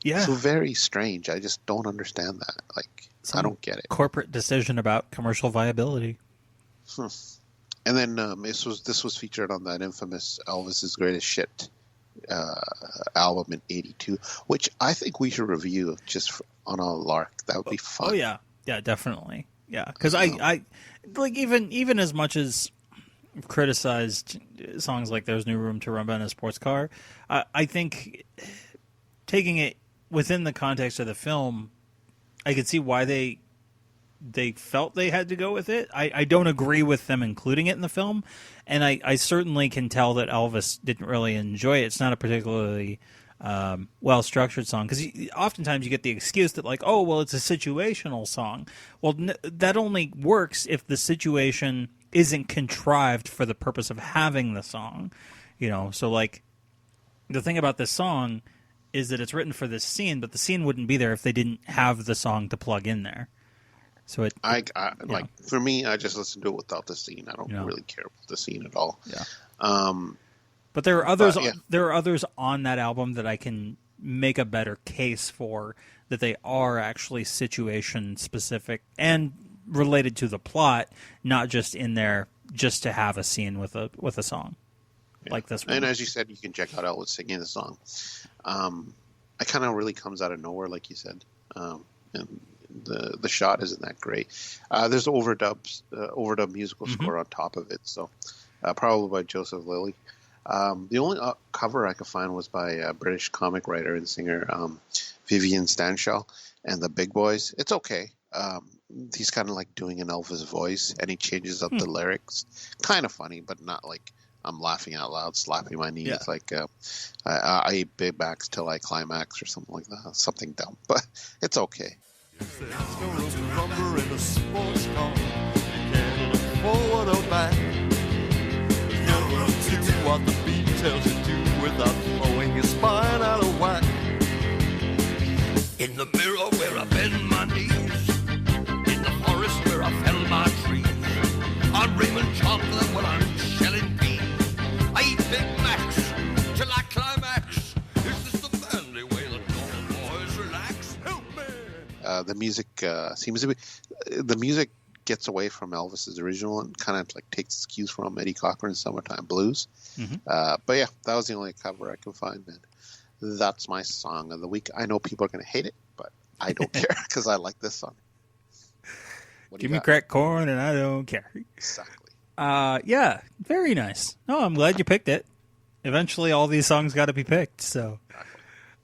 Yeah. So very strange. I just don't understand that. Like, I don't get it. Corporate decision about commercial viability. And then this was featured on that infamous Elvis's Greatest Shit album in '82, which I think we should review just on a lark. That would be fun. Oh yeah, definitely, yeah. Because I like even as much as I've criticized songs like "There's No Room to Rhumba in a Sports Car," I think taking it within the context of the film, I could see why they felt they had to go with it. I don't agree with them including it in the film, and I certainly can tell that Elvis didn't really enjoy it. It's not a particularly well-structured song, because oftentimes you get the excuse that, like, oh, well, it's a situational song. Well, that only works if the situation isn't contrived for the purpose of having the song. So, like, the thing about this song is that it's written for this scene, but the scene wouldn't be there if they didn't have the song to plug in there. So like for me, I just listen to it without the scene. I don't really care about the scene at all. Yeah. But there are others. There are others on that album that I can make a better case for, that they are actually situation specific and related to the plot, not just in there just to have a scene with a song like this one. And as you said, you can check out Elvis singing the song. It kind of really comes out of nowhere, like you said, and the shot isn't that great. There's overdub musical score on top of it, so probably by Joseph Lilly. The only cover I could find was by a British comic writer and singer Vivian Stanshall and the Big Boys. It's okay. He's kind of like doing an Elvis voice, and he changes up the lyrics. Kind of funny, but not like I'm laughing out loud, slapping my knee. It's like I eat Big Macs till I climax or something like that. Something dumb, but it's okay. There's no room to rumble in a sports car. You can't look forward or back. There's no room to do what the beat tells you to without throwing your spine out of whack. In the mirror where I bend my knees, in the forest where I fell my trees, on Raymond chocolate when I'm shelling peas, I eat Big Macs till I climax. Is this the family way that normal boys relax? Help me! The music seems to be the music gets away from Elvis's original and kind of like takes its cues from Eddie Cochran's Summertime Blues. But yeah, that was the only cover I could find, and that's my song of the week. I know people are going to hate it, but I don't care because I like this song. Give me cracked corn and I don't care. Exactly. Yeah, very nice. No, I'm glad you picked it. Eventually, all these songs got to be picked. So,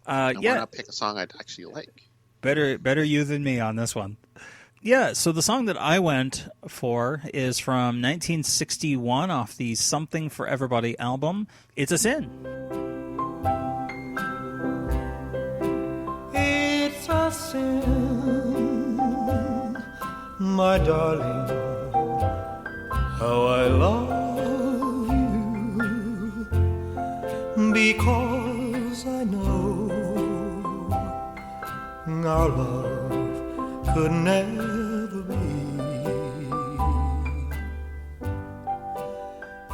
Why not pick a song I'd actually like? Better you than me on this one. Yeah, so the song that I went for is from 1961 off the Something for Everybody album. It's a Sin. It's a sin, my darling, how I love you, because I know our love could never be.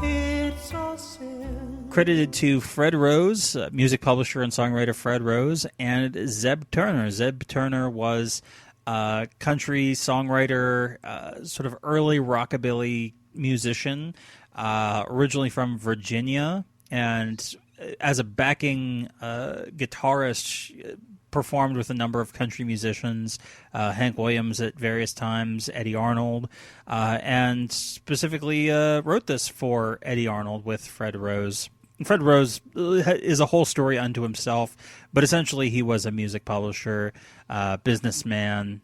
It's a sin. Credited to Fred Rose, music publisher and songwriter Fred Rose, and Zeb Turner. Zeb Turner was a country songwriter, sort of early rockabilly musician, originally from Virginia, and as a backing guitarist, performed with a number of country musicians, Hank Williams at various times, Eddy Arnold, and specifically wrote this for Eddy Arnold with Fred Rose. Fred Rose is a whole story unto himself, but essentially he was a music publisher, businessman,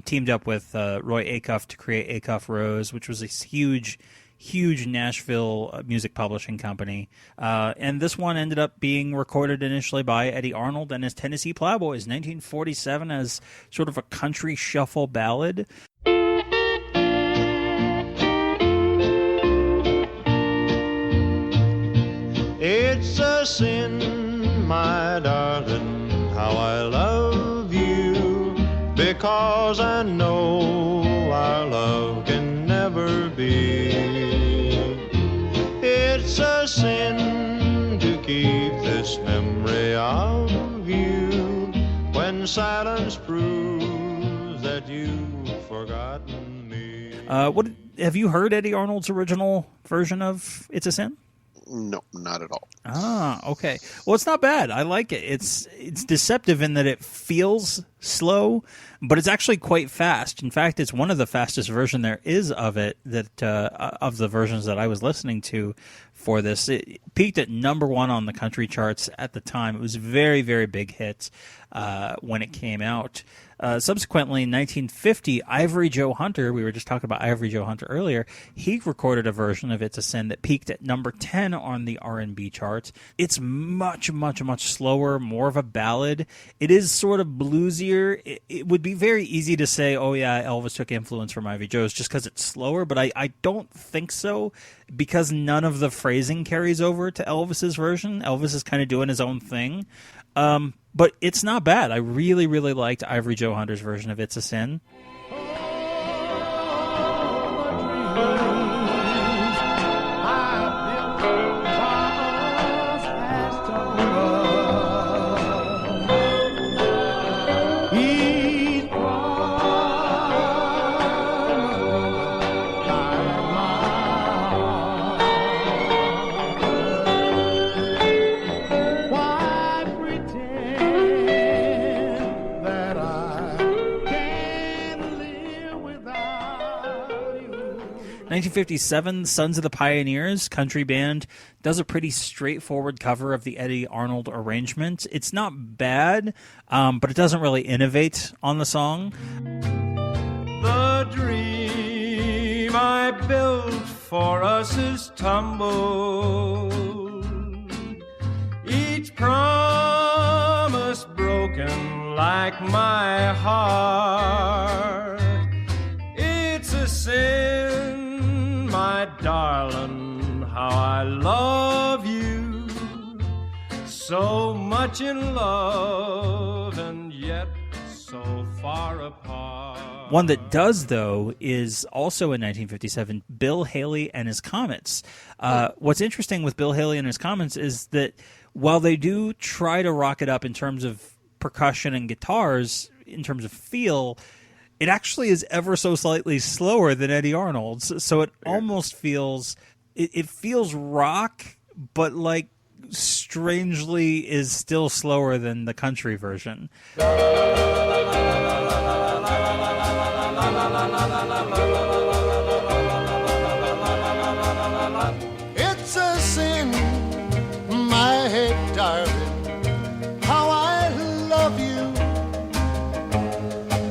teamed up with Roy Acuff to create Acuff Rose, which was a huge Nashville music publishing company. And this one ended up being recorded initially by Eddy Arnold and his Tennessee Plowboys, 1947, as sort of a country shuffle ballad. It's a sin, my darling, how I love you, because I know our love can never be. It's a sin to keep this memory of you when silence proves that you've forgotten me. Have you heard Eddy Arnold's original version of It's a Sin? No, not at all. Ah, okay. Well, it's not bad. I like it. It's deceptive in that it feels slow, but it's actually quite fast. In fact, it's one of the fastest version there is of it that of the versions that I was listening to for this. It peaked at #1 on the country charts at the time. It was a very, very big hit when it came out. Subsequently, in 1950, Ivory Joe Hunter, we were just talking about Ivory Joe Hunter earlier, he recorded a version of It's a Sin that peaked at #10 on the R&B charts. It's much, much, much slower, more of a ballad. It is sort of bluesier. It would be very easy to say, oh yeah, Elvis took influence from Ivory Joe's just because it's slower, but I don't think so, because none of the phrasing carries over to Elvis's version. Elvis is kind of doing his own thing. But it's not bad. I really, really liked Ivory Joe Hunter's version of It's a Sin. In 1957, Sons of the Pioneers, country band, does a pretty straightforward cover of the Eddy Arnold arrangement. It's not bad, but it doesn't really innovate on the song. The dream I built for us is tumbled. Each promise broken like my heart. It's a sin, my darling, how I love you. So much in love and yet so far apart. One that does, though, is also in 1957, Bill Haley and His Comets. What's interesting with Bill Haley and His Comets is that while they do try to rock it up in terms of percussion and guitars, in terms of feel, it actually is ever so slightly slower than Eddy Arnold's. So it almost feels, it feels rock, but like strangely is still slower than the country version. It's a sin, my darling, how I love you,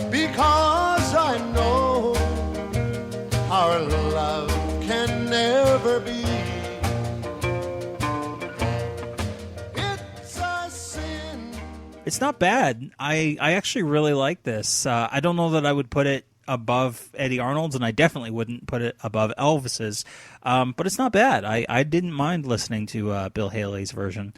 because I know our love can never be. It's a sin. It's not bad. I actually really like this. I don't know that I would put it above Eddy Arnold's, and I definitely wouldn't put it above Elvis's. But it's not bad. I didn't mind listening to Bill Haley's version.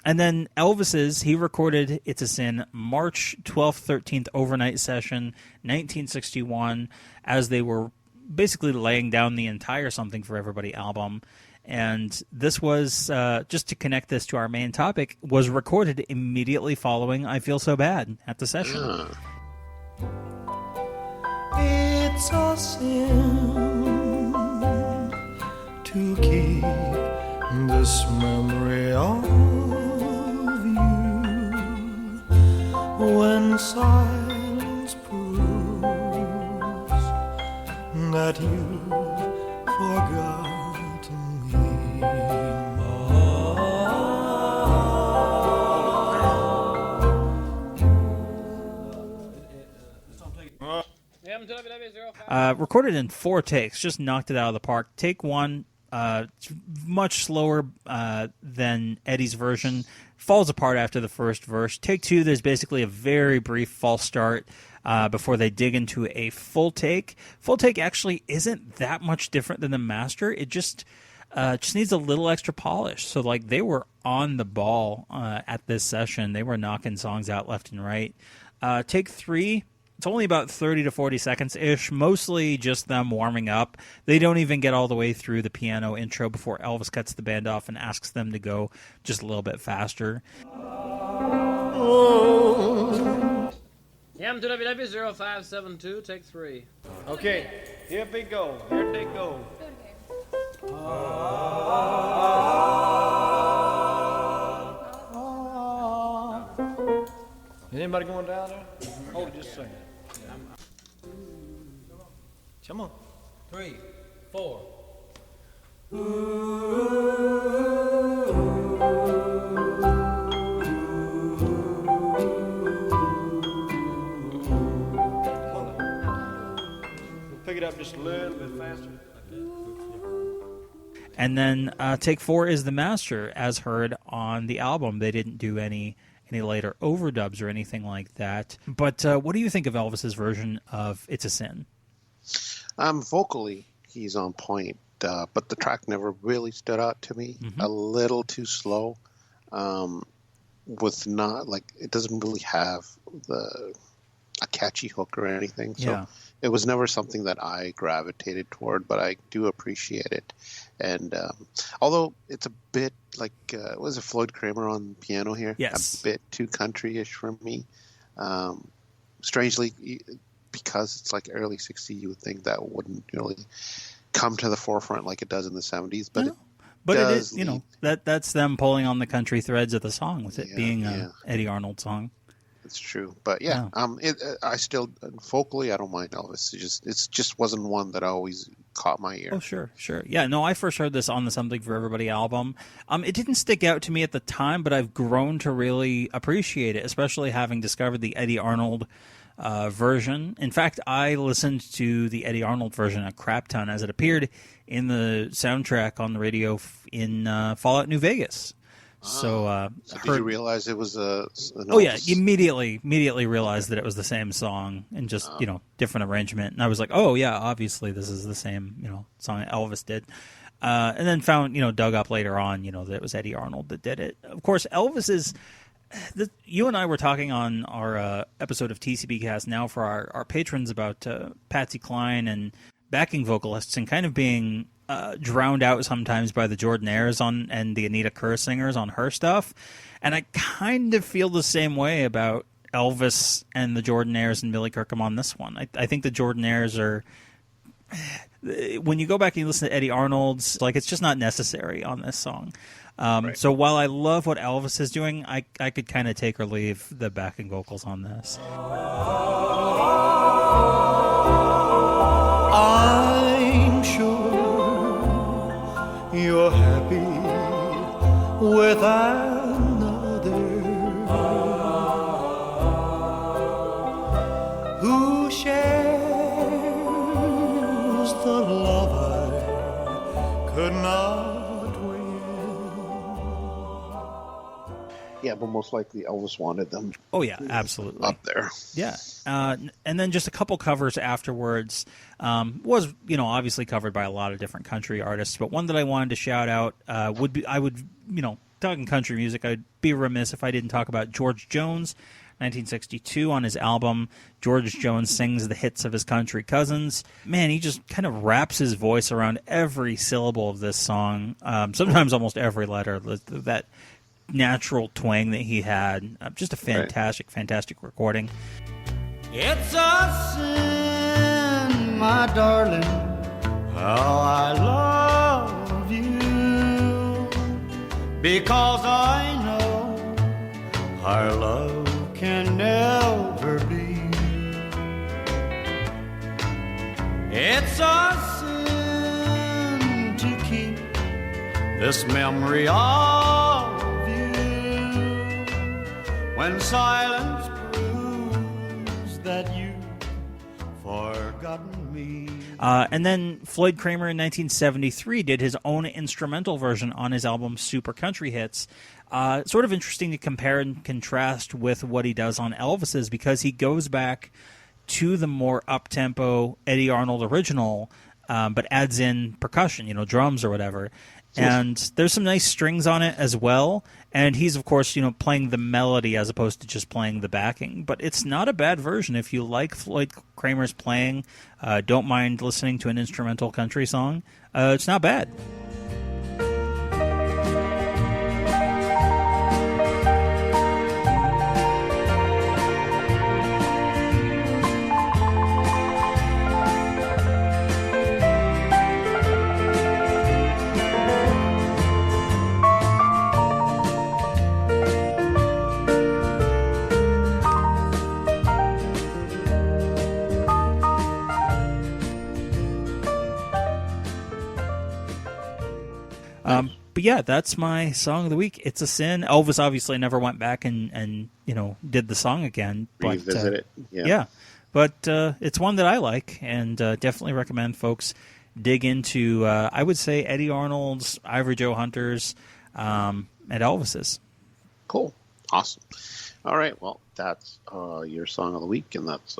And then Elvis's, he recorded It's a Sin March 12th, 13th overnight session, 1961, as they were basically laying down the entire Something for Everybody album. And this was, just to connect this to our main topic, was recorded immediately following I Feel So Bad at the session. It's a sin to keep this memory of you when silence proves that you've forgotten me. Recorded in 4 takes, just knocked it out of the park. Take 1, much slower than Eddy's version, falls apart after the first verse. Take 2, there's basically a very brief false start before they dig into a full take. Full take actually isn't that much different than the master. It just needs a little extra polish. So like they were on the ball at this session. They were knocking songs out left and right. Take 3. It's only about 30 to 40 seconds-ish, mostly just them warming up. They don't even get all the way through the piano intro before Elvis cuts the band off and asks them to go just a little bit faster. M2WW0572, take 3. Okay, here we go. Here they go. anybody going down there? Hold it just a second. Come on. 3, 4. Pick it up just a little bit faster. And then take 4 is the master, as heard on the album. They didn't do any later overdubs or anything like that. But what do you think of Elvis's version of It's a Sin? Vocally, he's on point, but the track never really stood out to me. A little too slow. With not like it doesn't really have a catchy hook or anything. So it was never something that I gravitated toward, but I do appreciate it. And although it's a bit like was it Floyd Kramer on piano here? Yes, a bit too country-ish for me. Strangely, because it's like early '60s, you would think that wouldn't really come to the forefront like it does in the '70s, but. But it is, that's them pulling on the country threads of the song, with it being an Eddy Arnold song. It's true, but I still vocally I don't mind Elvis. It just wasn't one that always caught my ear. Oh, sure. Yeah, no, I first heard this on the Something for Everybody album. It didn't stick out to me at the time, but I've grown to really appreciate it, especially having discovered the Eddy Arnold version. In fact, I listened to the Eddy Arnold version a crap ton as it appeared in the soundtrack on the radio in Fallout New Vegas. So did you realize it was an Oh yeah, immediately realized that it was the same song and just different arrangement. And I was like, oh yeah, obviously this is the same song Elvis did. And then found dug up later on that it was Eddy Arnold that did it. Of course, Elvis is. You and I were talking on our episode of TCBcast now for our patrons about Patsy Cline and backing vocalists and kind of being drowned out sometimes by the Jordanaires and the Anita Kerr singers on her stuff. And I kind of feel the same way about Elvis and the Jordanaires and Billy Kirkham on this one. I think the Jordanaires are... When you go back and you listen to Eddy Arnold's, it's just not necessary on this song. So while I love what Elvis is doing, I could kind of take or leave the backing vocals on this. I'm sure you're happy with another who shares the love I could not win. Yeah, but most likely Elvis wanted them. Oh yeah, absolutely up there. Yeah, and then just a couple covers afterwards. Was obviously covered by a lot of different country artists, but one that I wanted to shout out talking country music, I'd be remiss if I didn't talk about George Jones. 1962 on his album, George Jones sings the hits of his country cousins. Man, he just kind of wraps his voice around every syllable of this song, sometimes almost every letter. That natural twang that he had, just a fantastic recording. It's a sin, my darling, how I love you, because I know our love can never be. It's a sin to keep this memory of you when silence proves that you've forgotten me. And then Floyd Kramer in 1973 did his own instrumental version on his album Super Country Hits. Sort of interesting to compare and contrast with what he does on Elvis's, because he goes back to the more up-tempo Eddy Arnold original, but adds in percussion, drums or whatever. And there's some nice strings on it as well. And he's, of course, playing the melody as opposed to just playing the backing. But it's not a bad version. If you like Floyd Kramer's playing, don't mind listening to an instrumental country song, it's not bad. But yeah, that's my song of the week. It's a Sin. Elvis obviously never went back and did the song again. But, revisit it. Yeah. But it's one that I like, and definitely recommend folks dig into, I would say, Eddy Arnold's, Ivory Joe Hunter's, and Elvis's. Cool. Awesome. All right. Well, that's your song of the week, and that's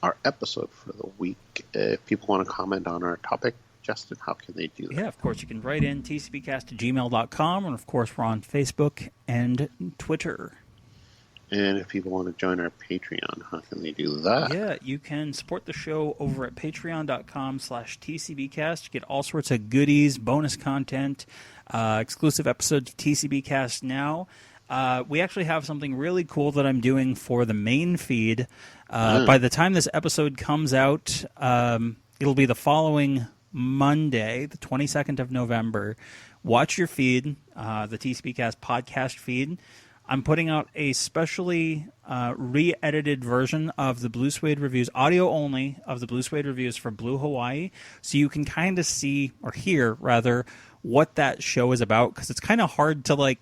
our episode for the week. If people want to comment on our topic, Justin, how can they do that? Yeah, of course, you can write in tcbcast@gmail.com, and of course, we're on Facebook and Twitter. And if people want to join our Patreon, how can they do that? Yeah, you can support the show over at patreon.com/TCBcast. You get all sorts of goodies, bonus content, exclusive episodes of TCBcast now. We actually have something really cool that I'm doing for the main feed. By the time this episode comes out, it'll be the following Monday, the 22nd of November. Watch your feed, the TCBcast podcast feed. I'm putting out a specially re-edited version of the Blue Suede Reviews, audio only, of the Blue Suede Reviews for Blue Hawaii, so you can kind of see, or hear, rather, what that show is about, because it's kind of hard to,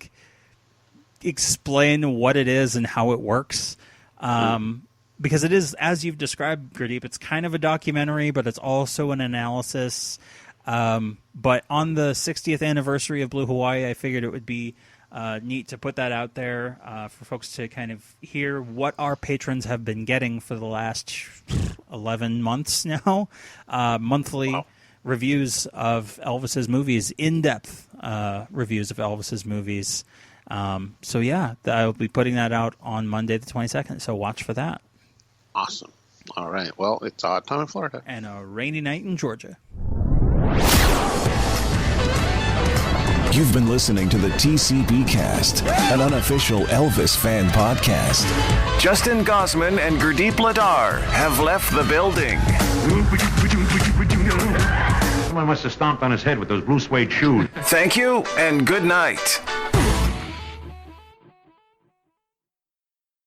explain what it is and how it works. Because it is, as you've described, Gurdip, it's kind of a documentary, but it's also an analysis. But on the 60th anniversary of Blue Hawaii, I figured it would be neat to put that out there for folks to kind of hear what our patrons have been getting for the last 11 months now. Monthly reviews of Elvis's movies, in-depth reviews of Elvis's movies. So yeah, I'll be putting that out on Monday the 22nd, so watch for that. Awesome. All right. Well, it's odd time in Florida. And a rainy night in Georgia. You've been listening to the TCBcast, an unofficial Elvis fan podcast. Justin Gosman and Gurdip Ladar have left the building. Someone must have stomped on his head with those blue suede shoes. Thank you and good night.